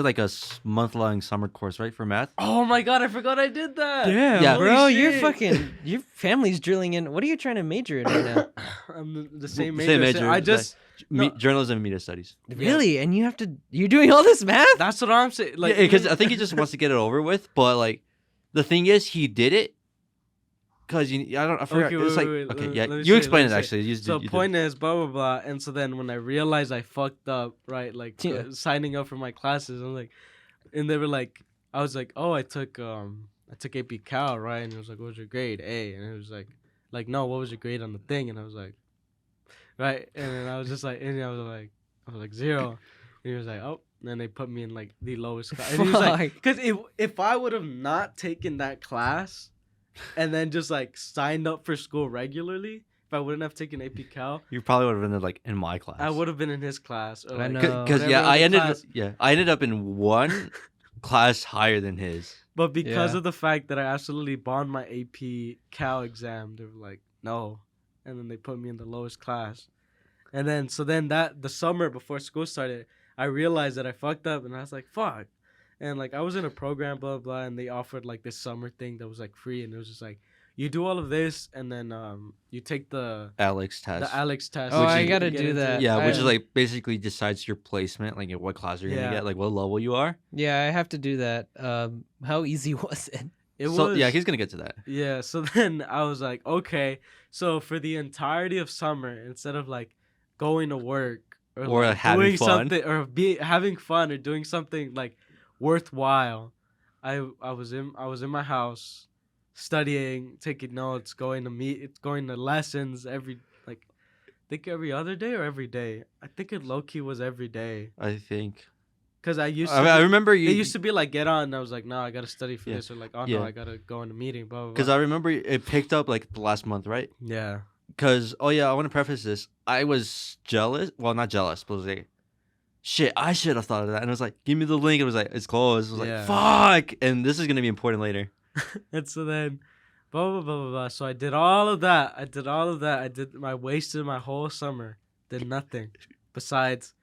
like a month-long summer course, right, for math. Oh my god, I forgot I did that. Damn, Yeah. bro, Holy you're shit. fucking. Your family's drilling in. What are you trying to major in right now? I'm the same Same major. major, I just no. Journalism and media studies. Really? And you're doing all this math? That's what I'm saying. Like, Because I think he just wants to get it over with. But like, the thing is, he did it because I forgot. Okay, It's wait, like wait, okay, let yeah, me you say, explain let it me actually. You, So you point is blah blah blah, and so then when I realized I fucked up, right, like Yeah. signing up for my classes, I'm like, and they were like, I was like, oh, I took AP Cal, right, and it was like, what was your grade? A, and it was like no, what was your grade on the thing? And I was like, right, and then I was just like, and I was like 0, and he was like, oh, and then they put me in like the lowest class, and he was like, Fuck. because if I would have not taken that class, and then just like signed up for school regularly, if I wouldn't have taken AP Cal, you probably would have been like in my class. I would have been in his class. Or I like, know. Because whatever yeah, other class. I ended up in one class higher than his. But because Yeah. of the fact that I absolutely bombed my AP Cal exam, they were like, no. And then they put me in the lowest class. And then, the summer before school started, I realized that I fucked up, and I was like, fuck. And like, I was in a program, blah, blah, and they offered like this summer thing that was like free, and it was just like, you do all of this, and then you take Alex test. the Alex test. Oh, Which I is- gotta get do into that. it. Yeah, which is I- like basically decides your placement, like what class you're gonna Yeah. get, like what level you are. Yeah, I have to do that. How easy was it? It So was yeah, he's gonna get to that. Yeah, so then I was like, okay, so for the entirety of summer, instead of like going to work Or like having doing fun. something or having fun or doing something like worthwhile, I was in my house studying, taking notes, going to lessons every like I think every other day or every day. I think it low key was every day I think. because I used to. I remember you. it used to be like get on, and I was like, no, I gotta study for Yeah. this, or like, oh Yeah. no, I gotta go in a meeting, blah blah. Because blah. I remember it picked up like the last month, right? Yeah. Because I want to preface this. I was jealous. Well, not jealous, but it was like, shit, I should have thought of that. And it was like, give me the link. It was like, it's closed. It was Yeah. like, fuck. And this is gonna be important later. And so then, blah blah blah blah blah. So I did all of that. I wasted my whole summer. Did nothing besides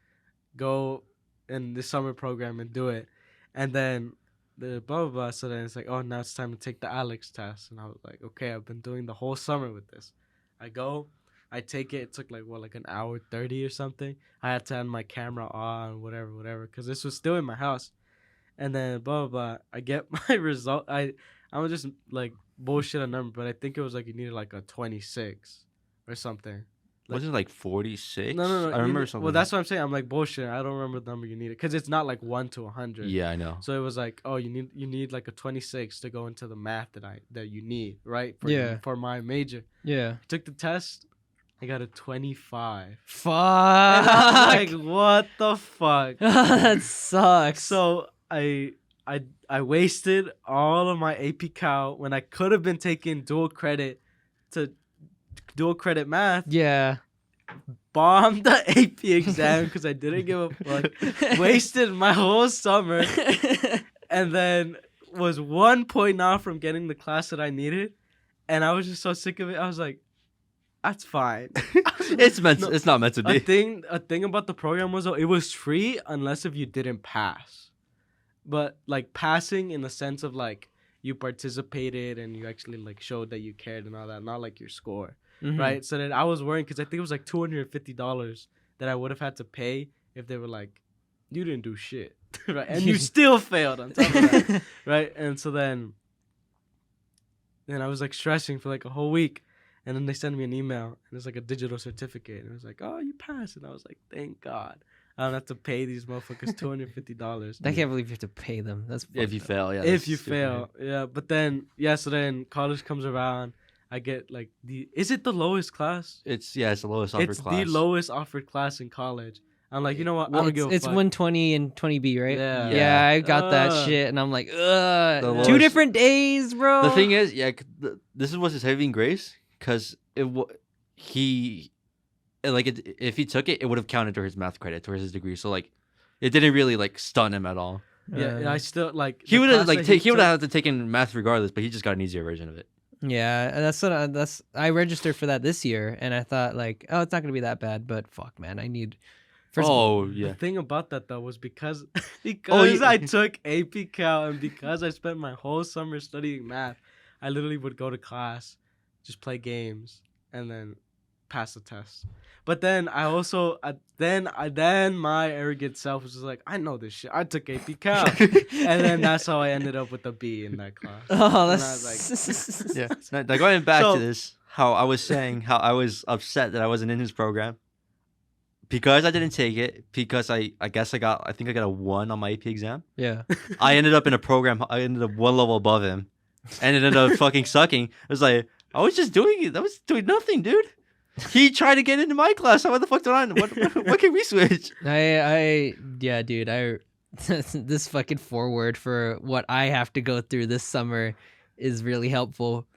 go in the summer program and do it. And then the blah blah blah. So then it's like, oh, now it's time to take the Alex test. And I was like, okay, I've been doing the whole summer with this. I go, I take it. It took like an hour 30 or something. I had to have my camera on, whatever, because this was still in my house. And then blah blah blah. I get my result. I was just like bullshit a number, but I think it was like you needed like a 26 or something. Wasn't it like 46? No. I remember something. Well, that's what I'm saying. I'm like bullshit. I don't remember the number you needed because it's not like 1 to 100. Yeah, I know. So it was like, oh, you need like a 26 to go into the math that you need, right? Yeah. For my major. Yeah. I took the test. I got a 25. Fuck. And I was like, what the fuck? That sucks. So I wasted all of my AP Cal when I could have been taking dual credit math. yeah. Bombed the AP exam because I didn't give a fuck. Wasted my whole summer, and then was 1 point off from getting the class that I needed. And I was just so sick of it. I was like, that's fine. It's not meant to A be. thing about the program was though, it was free unless if you didn't pass. But like passing in the sense of like you participated and you actually like showed that you cared and all that, not like your score, Mhm. right? So then I was worrying because I think it was like $250 that I would have had to pay if they were like, you didn't do shit, right? And you still failed on top of that, right? And so then I was like stressing for like a whole week. And then they sent me an email, and it's like a digital certificate. And it was like, oh, you passed. And I was like, thank God. I don't have to pay these motherfuckers $250. I can't believe you have to pay them. That's If you fucked up. fail, yeah. If that's you super fail. Yeah. But then, so then college comes around. I get like is it the lowest class? It's the lowest offered It's class. the lowest offered class in college. I'm like, you know what? I don't give a It's fuck. 120 and 20B, right? Yeah. Yeah, I got that Ugh. shit, and I'm like, The ugh. lowest- 2 different days, bro. The thing is, this is what's his saving grace, because if he took it, it would have counted towards his math credit, towards his degree. So like, it didn't really like stun him at all. Yeah, I still like. He the would have class like that he would took- have had to taken math regardless, but he just got an easier version of it. Yeah, that's I registered for that this year, and I thought like, oh, it's not gonna be that bad, but fuck, man, I need. First of all, Yeah. The thing about that though was because Oh, yeah. I took AP Cal and because I spent my whole summer studying math, I literally would go to class, just play games, and then pass the test. But then I also then my arrogant self was just like, I know this shit. I took AP Cal, and then that's how I ended up with a B in that class. oh, And that's I was Yeah. Now going back So- to this, how I was saying how I was upset that I wasn't in his program. Because I didn't take it, because I guess I got a 1 on my AP exam. yeah. I ended up in a program. I ended up 1 level above him, and it ended up fucking sucking. It was like I was just doing it. I was doing nothing, dude. He tried to get into my class. So what the fuck did I? What can we switch? Yeah, dude. This fucking forward for what I have to go through this summer is really helpful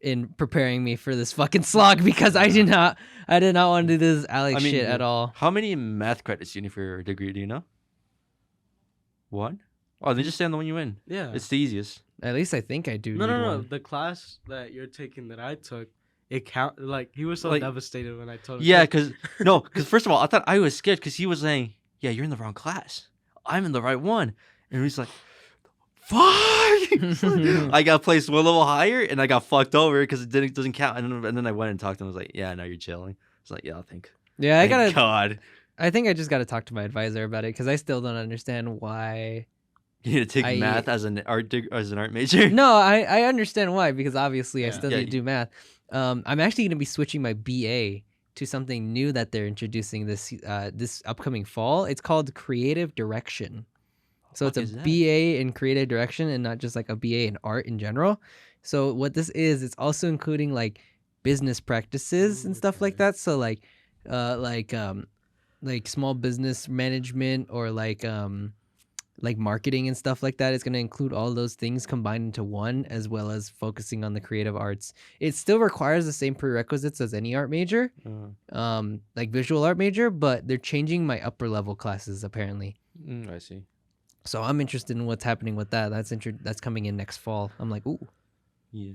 in preparing me for this fucking slog because I did not want to do this Alex shit at all. How many math credits do you need for your degree? Do you know? 1? Oh, then just stay on the one you win. Yeah. It's the easiest. At least I think I do. No. need one. The class that you're taking that I took, it count like he was so Like- devastated when I told him. Yeah, because first of all, I thought I was scared because he was saying, "Yeah, you're in the wrong class. I'm in the right one," and he's like, fuck. I got placed one level higher and I got fucked over because it doesn't count. And then I went and talked to him. I was like, yeah, now you're chilling. It's like, yeah, I think. Yeah, I Thank gotta. God. I think I just gotta talk to my advisor about it because I still don't understand why. You need to take math as an art major. No, I understand why because obviously I Yeah. still Yeah, need to do math. I'm actually gonna be switching my BA to something new that they're introducing this upcoming fall. It's called creative direction. So it's a Fuck is that? BA in creative direction and not just like a BA in art in general. So what this is, it's also including like business practices and stuff like Okay. that. So like small business management or like marketing and stuff like that. It's going to include all those things combined into one, as well as focusing on the creative arts. It still requires the same prerequisites as any art major, like visual art major, but they're changing my upper level classes apparently. I see. So I'm interested in what's happening with that. That's coming in next fall. I'm like, ooh. Yeah.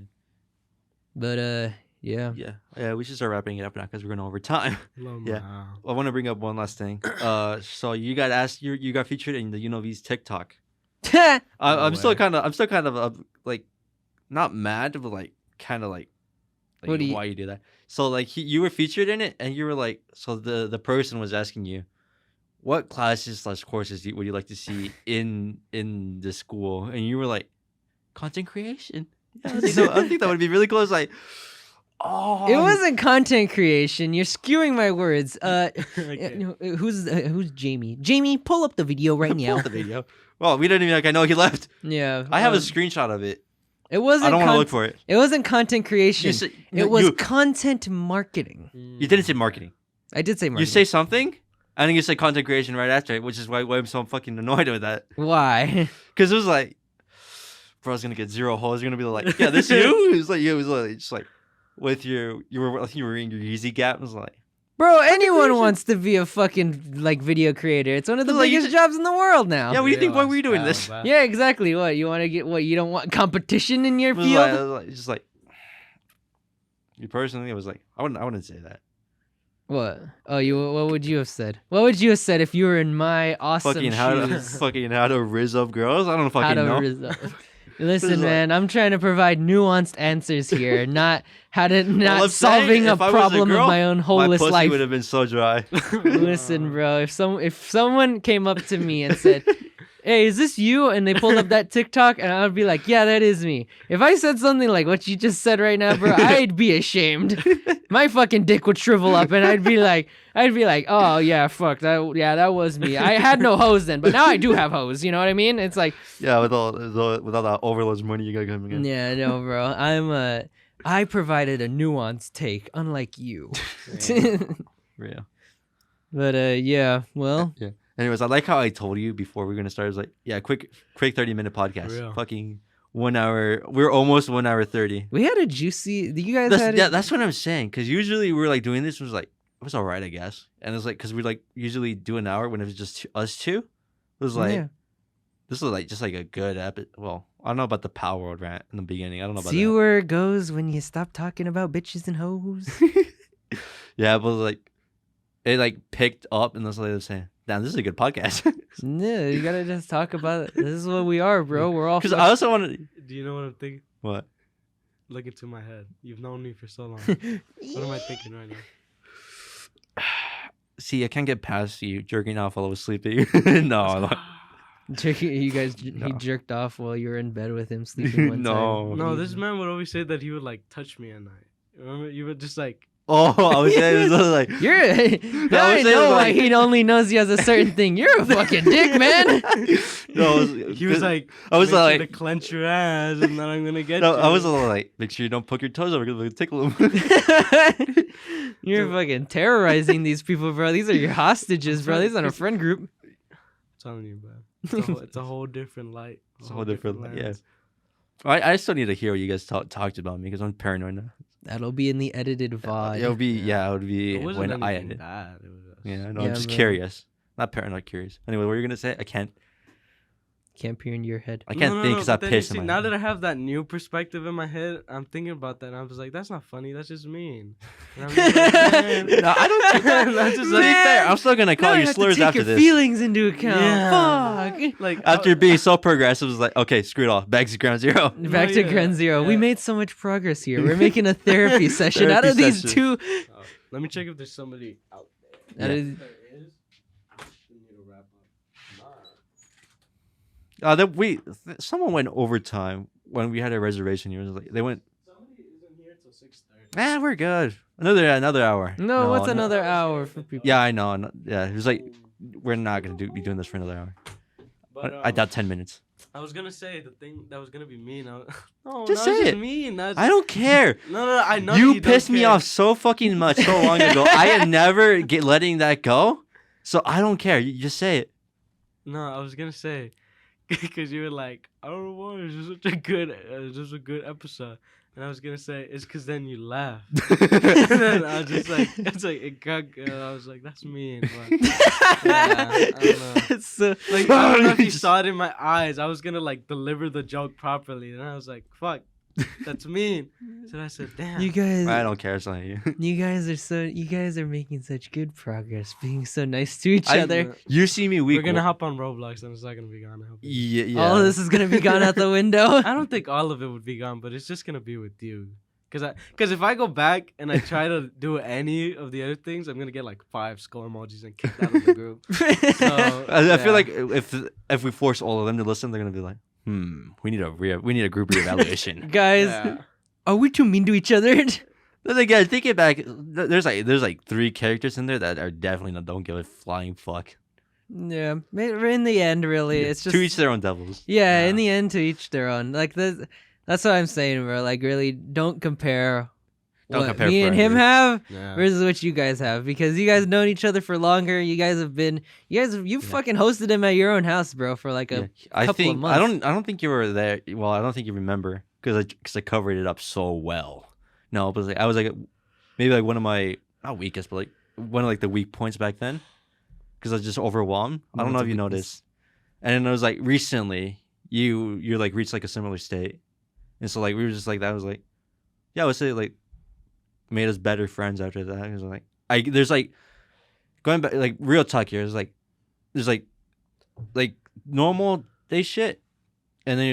But yeah. Yeah. We should start wrapping it up now because we're going over time. Yeah. I want to bring up one last thing. So you got asked, you got featured in the UNLV's TikTok. I'm still way. kind of like, not mad, but like kind of like What do you- why you do that. So like you were featured in it, and you were like, so the person was asking you, what classes / courses would you like to see in the school, and you were like, content creation. Yeah, I think that would be really cool. It's like, oh, It wasn't content creation. You're skewing my words. Okay. Who's Jamie? Jamie, pull up the video right Pull now. up the video. Well, we didn't even I know he left. Yeah. I have a screenshot of it. It wasn't. I don't want to look for it. It wasn't content creation. You say, It was you, content marketing. you didn't say marketing. I did say marketing. You say something, and then you say content creation right after it, which is why I'm so fucking annoyed with that. Why? Because it was like, bro's gonna get 0 holes. You're gonna be like, yeah, this you? It was like, just like, with I think you were in your Yeezy Gap. It was like, Bro, anyone creation. wants to be a fucking like video creator. It's one of the Like, you biggest jobs in the world now. yeah, what do you think? Why were you doing this? Yeah, exactly. What you want to get? What you don't want competition in your It was field? like, just like, you personally, it was like, I wouldn't say that. What? Oh, what would you have said? What would you have said if you were in my awesome Fucking how to shoes? fucking how to rizz up girls. I don't How fucking to know. Listen, like- man, I'm trying to provide nuanced answers here, not how to I'm not saying, solving a if I was a problem girl, of my own My holeless pussy life. would have been so dry. Listen, bro, if someone came up to me and said, "Hey, is this you?" and they pulled up that TikTok, and I'd be like, "Yeah, that is me." If I said something like what you just said right now, bro, I'd be ashamed. My fucking dick would shrivel up, and I'd be like, "Oh yeah, fuck that. Yeah, that was me. I had no hose then, but now I do have hose. You know what I mean?" It's like, Yeah, with all that overload money you got coming in. yeah, no, bro. I provided a nuanced take, unlike you. Yeah. But yeah, well, Yeah. Anyways, I like how I told you before we were gonna start. I was like, yeah, quick 30-minute podcast. real. Fucking 1 hour. We're almost 1 hour 30. we had a juicy. You guys had. That's what I'm saying. Because usually we're like doing this was like it was all right, I guess. And it's like because we like usually do an hour when it was just us two. It was like Yeah. this was like just like a good episode. Well, I don't know about the Palworld rant in the beginning. I don't know about See that. where it goes when you stop talking about bitches and hoes. Yeah, but like it like picked up and that's what they were saying. Damn, this is a good podcast. No, you gotta just talk about it. This is what we are, bro. We're all. Because I also want to. Do you know what I'm thinking? What? Look into my head. You've known me for so long. What am I thinking right now? See, I can't get past you jerking off while I was sleeping. No, I'm not. You guys, he No. jerked off while you were in bed with him sleeping one No. time. No, this man would always say that he would like touch me at night. Remember, you would just like. Oh, I was saying it was like. You're. Now I was saying, know why like- he only knows he has a certain thing. You're a fucking dick, man. No, He was like. I was "Make sure like- to clench your ass, and then I'm gonna get No, you. I was a little like, make sure you don't poke your toes over because it'll tickle them. You're fucking terrorizing these people, bro. These are your hostages, bro. These aren't a friend group. I'm telling you, bro. It's a whole different light. It's a whole different light, yeah. lens. I still need to hear what you guys talked about me because I'm paranoid now. That'll be in the edited VOD. It would be, it would be It wasn't when I anything edit. bad. It was just, Yeah, no, Yeah, I'm just bro. curious. Not paranoid, curious. Anyway, what were you gonna say? I can't. can't peer into your head. I can't think because I but then you piss in see, my now head. that I have that new perspective in my head, I'm thinking about that, and I was like, "That's not funny. That's just mean." And I'm just like, man. No, I don't think that. That's just To be like, fair, I'm still gonna call you slurs after this. feelings into account. Yeah. Fuck. like After being so progressive, it's like, okay, screw it all. Back to ground zero. Back to yeah, ground zero. We yeah. made so much progress here. We're making a therapy session out Therapy of these session. two. Oh, let me check if there's somebody out Out there. of- If there is, we need to wrap up. Someone went overtime when we had a reservation here. It was like they went. Somebody isn't here till 6:30. We're good. Another hour. No, what's no. another hour for people? Yeah, I know. Yeah, it was like we're not gonna be doing this for another hour. But, I doubt 10 minutes. I was gonna say the thing that was gonna be mean. No, Just that was say just it. mean. That was I don't care. No, I know. You that pissed don't me care. off so fucking much so long ago. I am never letting that go. So I don't care. You just say it. No, I was gonna say, because you were like, I don't know why. It's just such a good, episode. And I was gonna say it's because then you laughed. And then I was just like, it's like it got. I was like, that's mean. But yeah, I don't know. It's so, Like I don't know if you saw it in my eyes. I was gonna like deliver the joke properly, and I was like, fuck, that's mean. So I said, damn. you guys, I don't care. It's not you. you guys are making such good progress, being so nice to each I- other. You see me weak. We're gonna hop on Roblox, and it's not gonna be gone. I hope. Yeah. All of this is gonna be gone out the window. I don't think all of it would be gone, but it's just gonna be with you. Cause if I go back and I try to do any of the other things, I'm gonna get like 5 skull emojis and kicked out of the group. So, I feel yeah. like if we force all of them to listen, they're gonna be like, we need a group reevaluation. Guys, Yeah. are we too mean to each other? Then again, thinking back, there's like 3 characters in there that are definitely don't give a flying fuck. Yeah, in the end, really, it's just To each their own devils. yeah. In Yeah. the end, to each their own. Like that's what I'm saying, bro. Like, really, don't compare. Don't what compare me and him forever. have Yeah. versus what you guys have, because you guys known each other for longer. You fucking hosted him at your own house, bro, for like a I couple of think months. I don't think you were there. Well, I don't think you remember because I covered it up so well. No, but I was like maybe like one of my not weakest, but like one of like the weak points back then because I was just overwhelmed. I don't know Moments if of you weakness. noticed. And then it was like recently you're like reached like a similar state, and so like we were just like that. I was like, yeah, I would say like made us better friends after that. It was like there's like going back like real talk here. There's like normal day shit, and then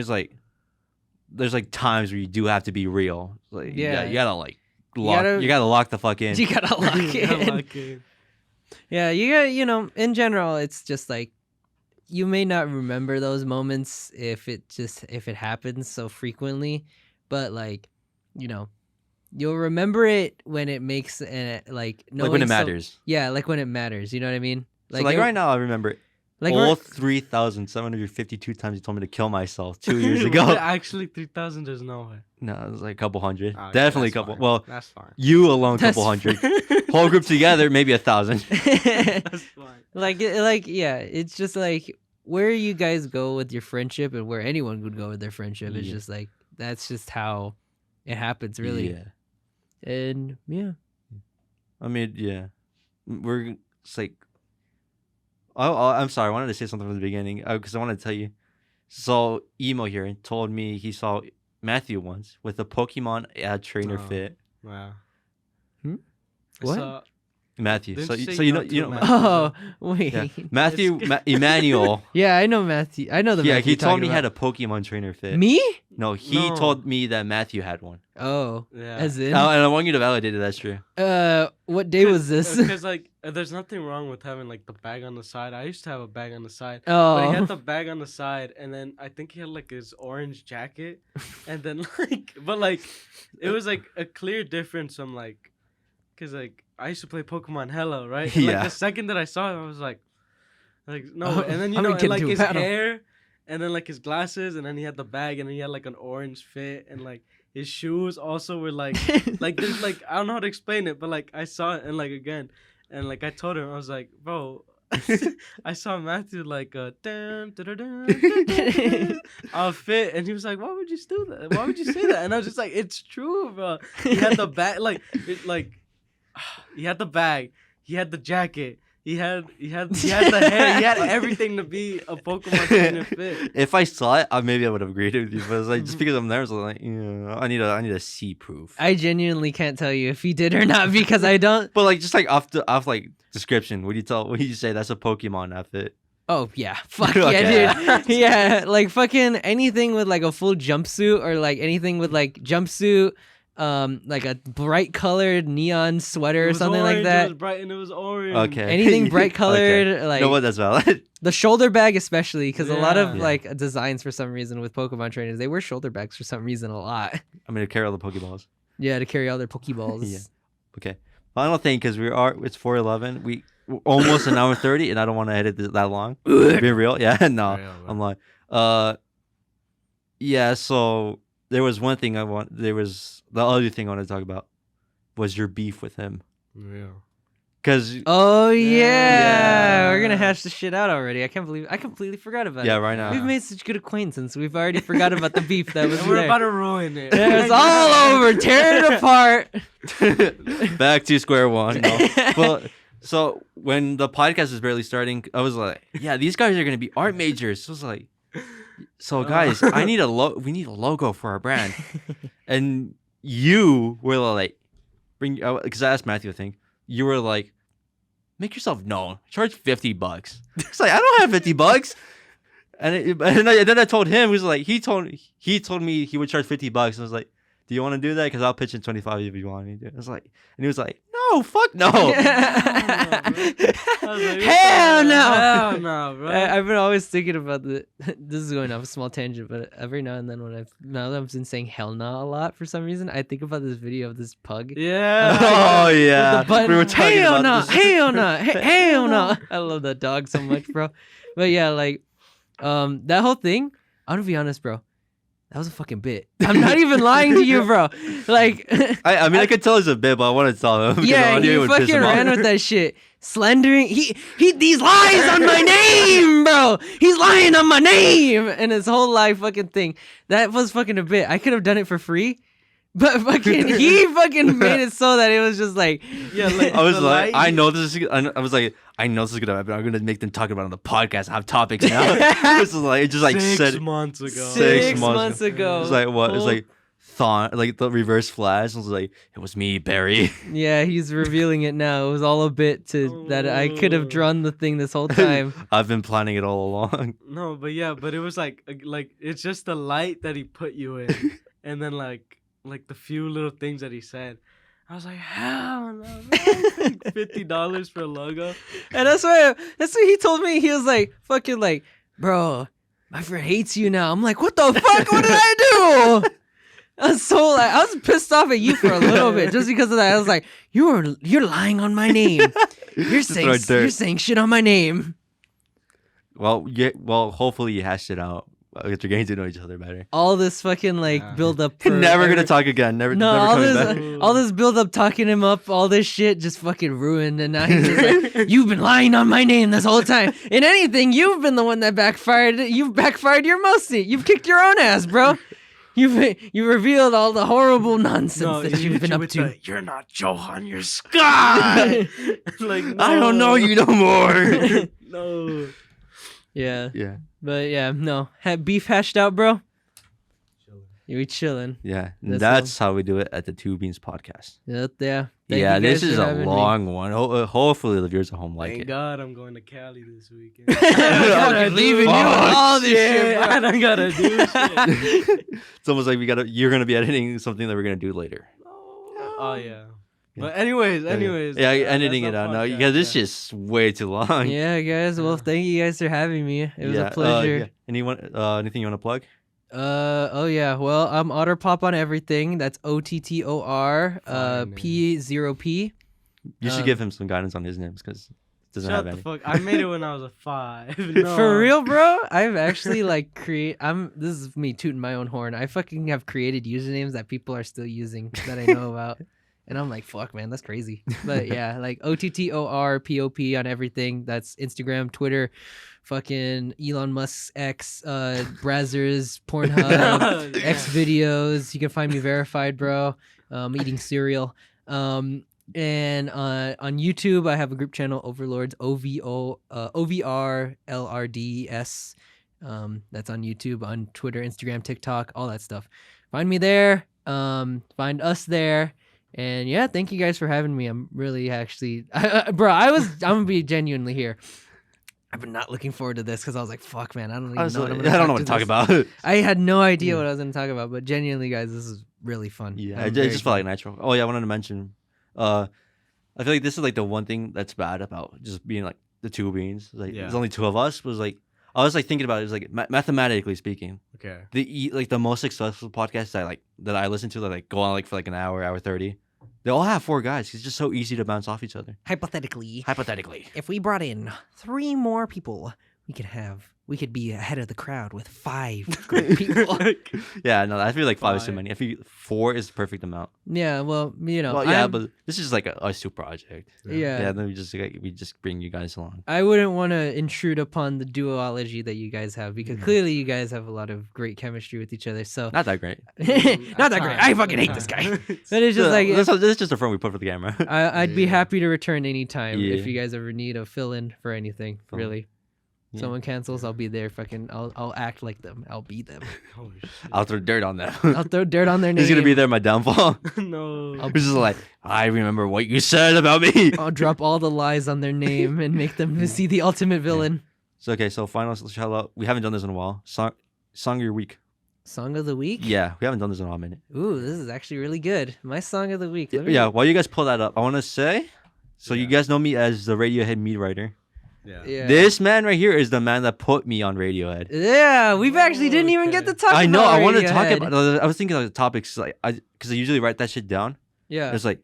there's like times where you do have to be real. Like Yeah. you gotta like gotta- you gotta lock the fuck in. You gotta lock Yeah, in. okay. Yeah, you got, in general, it's just like you may not remember those moments if it happens so frequently, but like, you'll remember it when it makes Like when knowing it matters. Yeah, like when it matters. You know what I mean? So like it- right now, I remember like all we're- 3,752 times you told me to kill myself 2 years Was ago. it actually 3,000? There's no way. No, it was like a couple hundred. Okay, Definitely a that's couple. fine. Well, That's fine. you alone, That's couple hundred. Whole group together, maybe 1,000. That's fine. yeah, it's just like where you guys go with your friendship and where anyone would go with their friendship. It's Yeah. just like that's just how it happens, really. Yeah. And yeah. I mean, yeah. It's like. I'm sorry. I wanted to say something from the beginning because I wanted to tell you. So Emo here told me he saw Matthew once with a Pokemon ad trainer Oh. fit. Wow. Hmm? I What? saw- Matthew. Didn't So you say so you you know know you two know Matthews? Oh wait. yeah. Matthew Emmanuel. Yeah, I know Matthew. I know the Yeah, Matthew he told you're me he talking had a Pokemon trainer fit. about. Me? No, he No. told me that Matthew had one. Oh, Yeah. as in. And I want you to validate that that's true. What day was this? Because like, there's nothing wrong with having like the bag on the side. I used to have a bag on the side. But he Oh, had the bag on the side, and then I think he had like his orange jacket, and then it was like a clear difference from like, cause like I used to play Pokemon hella, right? And, Yeah. Like the second that I saw him, I was like no, Oh, and then I'm gonna and get like into a his battle. hair, and then like his glasses, and then he had the bag, and then he had like an orange fit, and like his shoes also were like there's like I don't know how to explain it, but like I saw it, and like again, and like I told him I was like, bro. I saw Matthew like dun, dun, dun, dun, dun, dun, outfit, and he was like, "Why would you do that? Why would you say that?" And I was just like, "It's true, bro." He had the bag, he had the bag, he had the jacket, he had the hair. He had everything to be a Pokemon trainer fit. If I saw it, maybe I would have agreed with you. But it's like just because I'm there, it's like, yeah, I need a see proof. I genuinely can't tell you if he did or not because I don't. But like just like off like description, would you say that's a Pokemon outfit? Oh yeah, fuck Okay. yeah, dude. Yeah, like fucking anything with like a full jumpsuit or like anything with like jumpsuit, like a bright colored neon sweater It or was something orange, like that. It was bright and it was orange. Okay. Anything bright colored, Okay. like No, what that's valid. the shoulder bag especially, because a lot of Yeah. like designs for some reason with Pokemon trainers, they wear shoulder bags for some reason a lot. I'm gonna carry all the Pokeballs. Yeah, to carry all their Pokeballs. Yeah. Okay. Final thing, because it's 4:11. We're almost an hour 30, and I don't want to edit that long. Be real, yeah. No, I'm like, yeah. So there was one thing There was the other thing I wanted to talk about was your beef with him, Yeah. because Oh yeah. Yeah. We're gonna hash this shit out already. I can't believe I completely forgot about yeah, it. right now. We've made such good acquaintance. We've already forgot about the beef that was And we're there. about to ruin it. Yeah, it's all over. Tear it apart. Back to square one. No. Well, so when the podcast was barely starting, I was like, yeah, these guys are gonna be art majors. So I was like, so guys, we need a logo for our brand. And you were like, because I asked Matthew, I think you were like, make yourself known, charge $50. It's like, I don't have $50. And then I told him, he told me he would charge $50. I was like, do you want to do that? Because I'll pitch in 25 if you want me to. I was like, and he was like, no, fuck no. Hell no. Hell no, bro. I've been always thinking about this is going off a small tangent, but every now and then now that I've been saying hell no a lot for some reason, I think about this video of this pug. Yeah. Oh yeah, The button, we were talking hell about no, this. hell no, hell no. I love that dog so much, bro. But yeah, like, that whole thing. I'm gonna be honest, bro. That was a fucking bit. I'm not even lying to you, bro. Like, I mean, I could tell it's a bit, but I want to tell him. because yeah, I knew it he would piss fucking him off. ran with that shit. Slandering, he these lies on my name, bro. He's lying on my name, and his whole life fucking thing. That was fucking a bit. I could have done it for free, but fucking he fucking made it so that it was just like, Yeah, like, I was the like, light- I know this is. I was like, I know this is gonna happen. I'm gonna make them talk about it on the podcast. I have topics now. This is like, it just like 6 said. months ago. 6 months ago. It's like what? It's Whole- like like the reverse flash. It was like, it was me, Barry. yeah, he's revealing it now. It was all a bit to that I could have drawn the thing this whole time. I've been planning it all along. No, but yeah, but it was like it's just the light that he put you in, and then like the few little things that he said. I was like, hell no, man. $50 for a logo. And that's what he told me. He was like, fucking like, bro, my friend hates you now. I'm like, what the fuck? What did I do? I was so like, I was pissed off at you for a little bit just because of that. I was like, you're lying on my name. You're saying right there. you're saying shit on my name. Well, hopefully you hashed it out. You're getting to know each other better. All this fucking like Yeah. build up. Never gonna talk again. Never No, coming all back. this, all this build up, talking him up, all this shit just fucking ruined. And now he's just like, you've been lying on my name this whole time. In anything, you've been the one that backfired. You've backfired your most. You've kicked your own ass, bro. You revealed all the horrible nonsense that you've been up to. You're not Johan, you're Scott. Like, I don't know you no more. No. Yeah, Yeah. but yeah, no. Beef hashed out, bro. You be chilling. Yeah. And That's that's how we do it at the Two Beans podcast. Yeah. Thank Yeah, you this guys is for a having me. long one. Hopefully the viewers at home like Thank it. God I'm going to Cali this weekend. Fucking leaving you with all this shit, bro. I don't gotta do shit. It's almost like you're gonna be editing something that we're gonna do later. Oh yeah. But anyways, Yeah, that's editing it our out. No, podcast, yeah, this yeah. is just way too long. Yeah, guys. Well, thank you guys for having me. It was Yeah, a pleasure. yeah. Anything you want to plug? Oh yeah. Well, I'm OtterPop on everything. That's OTTOR. Fire name. P0P. You should give him some guidance on his names because it doesn't Shut have the any. fuck. I made it when I was a 5. No. For real, bro. I've actually like this is me tooting my own horn. I fucking have created usernames that people are still using that I know about. And I'm like, fuck, man, that's crazy. But yeah, like OTTORPOP on everything. That's Instagram, Twitter, fucking Elon Musk's X, Brazzers, Pornhub, Yeah. X videos. You can find me verified, bro. Eating cereal. And on YouTube, I have a group channel, Overlords, OVRLRDS. That's on YouTube, on Twitter, Instagram, TikTok, all that stuff. Find me there. Find us there. And yeah, thank you guys for having me. I'm really actually, bro. I'm gonna be genuinely here. I've been not looking forward to this because I was like, "Fuck, man, I don't even know what I'm gonna I don't know what to talk this. about. I had no idea Yeah. what I was gonna talk about, but genuinely, guys, this is really fun. Yeah, I'm it very just felt like glad. natural. Oh yeah, I wanted to mention. I feel like this is like the one thing that's bad about just being like the two beings. Like Yeah. there's only two of us. Was like I was like thinking about it. It was like mathematically speaking, Okay. the most successful podcasts that I listen to that like go on like for like an hour 30. They all have 4 guys. It's just so easy to bounce off each other. Hypothetically, Hypothetically. if we brought in 3 more people, we could be ahead of the crowd with 5 great people. Yeah, no, I feel like 5 is too 5. many. I feel 4 is the perfect amount. Yeah, well, Well, yeah, but this is like a super project. Yeah. Yeah, then we just bring you guys along. I wouldn't want to intrude upon the duology that you guys have because clearly you guys have a lot of great chemistry with each other. So Not that great. not that great. I fucking hate this guy. But it's just like this is just a front we put for the camera. I'd be Yeah. happy to return anytime Yeah. if you guys ever need a fill-in for anything. Fill-in. Really, Yeah. someone cancels, I'll be there. Fucking, I'll act like them. I'll be them. Holy shit. I'll throw dirt on them. I'll throw dirt on their name. He's gonna be there my downfall. No. He's just like, I remember what you said about me. I'll drop all the lies on their name and make them see the ultimate villain. So okay, so final shout out. We haven't done this in a while. Song of your week. Song of the week. Yeah, we haven't done this in a minute. Ooh, this is actually really good. My song of the week. Let me- Yeah, while you guys pull that up, I want to say, so you Yeah. guys know me as the Radiohead meat writer. Yeah. Yeah. This man right here is the man that put me on Radiohead. Yeah, we've actually didn't even get to Okay. talk about I know. I wanted to talk Radiohead. about. I was thinking of the topics like because I usually write that shit down. Yeah. It's like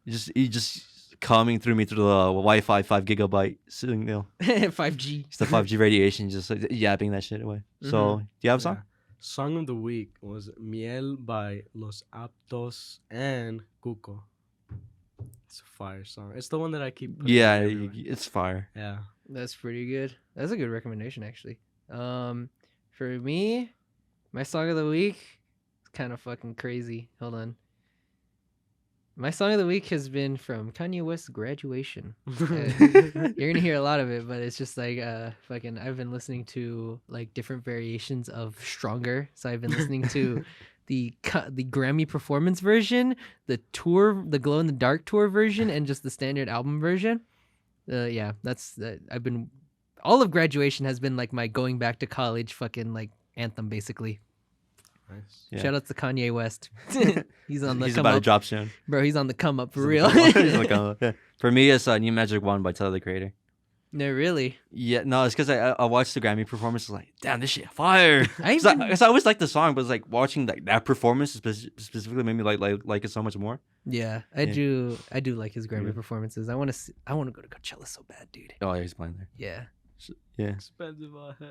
you just coming through me through the Wi-Fi 5 gigabyte signal. 5G. It's the 5G radiation, just like yapping that shit away. So, do you have a song? Yeah. Song of the week was Miel by Los Aptos and Cuco. It's a fire song. It's the one that I keep putting Yeah, on everywhere. it's fire. Yeah. That's pretty good. That's a good recommendation, actually. For me, my song of the week is kind of fucking crazy. Hold on. My song of the week has been from Kanye West's Graduation. You're gonna hear a lot of it, but it's just like fucking. I've been listening to like different variations of Stronger. So I've been listening to the Grammy performance version, the Glow in the Dark tour version, and just the standard album version. Yeah, that's I've been. All of Graduation has been like my going back to college fucking like anthem, basically. Nice. Yeah. Shout out to Kanye West. He's on the He's come about to up, drop soon. bro. He's on the come up for He's real. on the yeah. For me, it's New Magic One by Tyler the Creator. No, really. Yeah, no, it's because I watched the Grammy performance. Like, damn, this shit fire. I 'Cause I, even- 'cause I always liked the song, but it's like watching like that performance specifically made me like it so much more. Yeah, I Yeah. do like his Grammy Yeah. performances. I want to go to Coachella so bad, dude. Oh yeah, he's playing there. Yeah. Yeah. Expensive.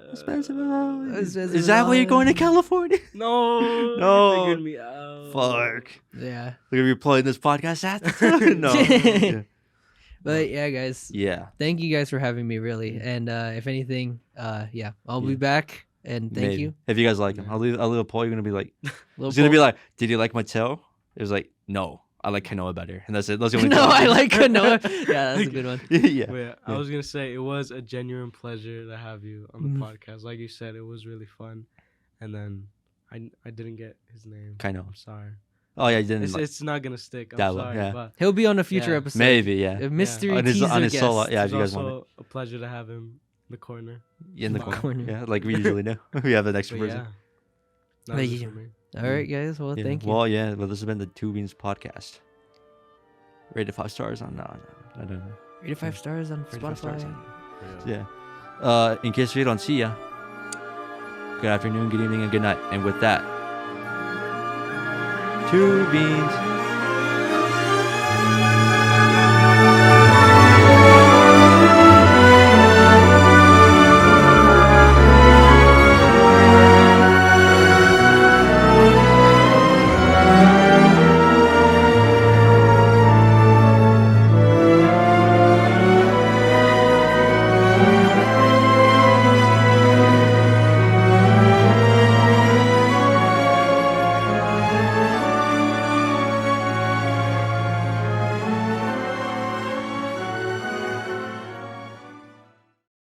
Expensive. Expensive Is that why you're going to as- California? No. No. You figured me out. Fuck. Yeah. We're gonna be playing this podcast after. No. Yeah. But yeah, guys, Yeah. thank you guys for having me, really. And if anything, yeah, I'll be Yeah. back. And thank Maybe. you. If you guys like him, I'll leave a poll. You're gonna be like, Little it's gonna be poll. like, did you like Mateo? It was like, no, I like Kainoa better, and that's it. That's the only. No, two I options. like Kainoa. Yeah, that's a good one. yeah. But yeah, I Yeah. was gonna say it was a genuine pleasure to have you on the Mhm. podcast. Like you said, it was really fun. And then I didn't get his name. Kainoa. I'm sorry. Oh yeah, you didn't. It's not gonna stick. I'm that one, sorry, yeah. but He'll be on a future Yeah. episode. Maybe, yeah. A mystery On his- teaser on his guest. solo- yeah. it's if you guys want also a pleasure to have him in the corner. In the Corner. corner. Yeah, like we usually do. We have an extra But person. yeah. That But was it yeah. for me. All right, guys. Well, Yeah. thank you. Well, yeah. Well, this has been the Two Beans podcast. Rated 5 stars on I don't know. Rated 5 stars on Rated 5 stars Spotify. on- Yeah. In case we don't see ya, good afternoon, good evening, and good night. And with that, Two Beans.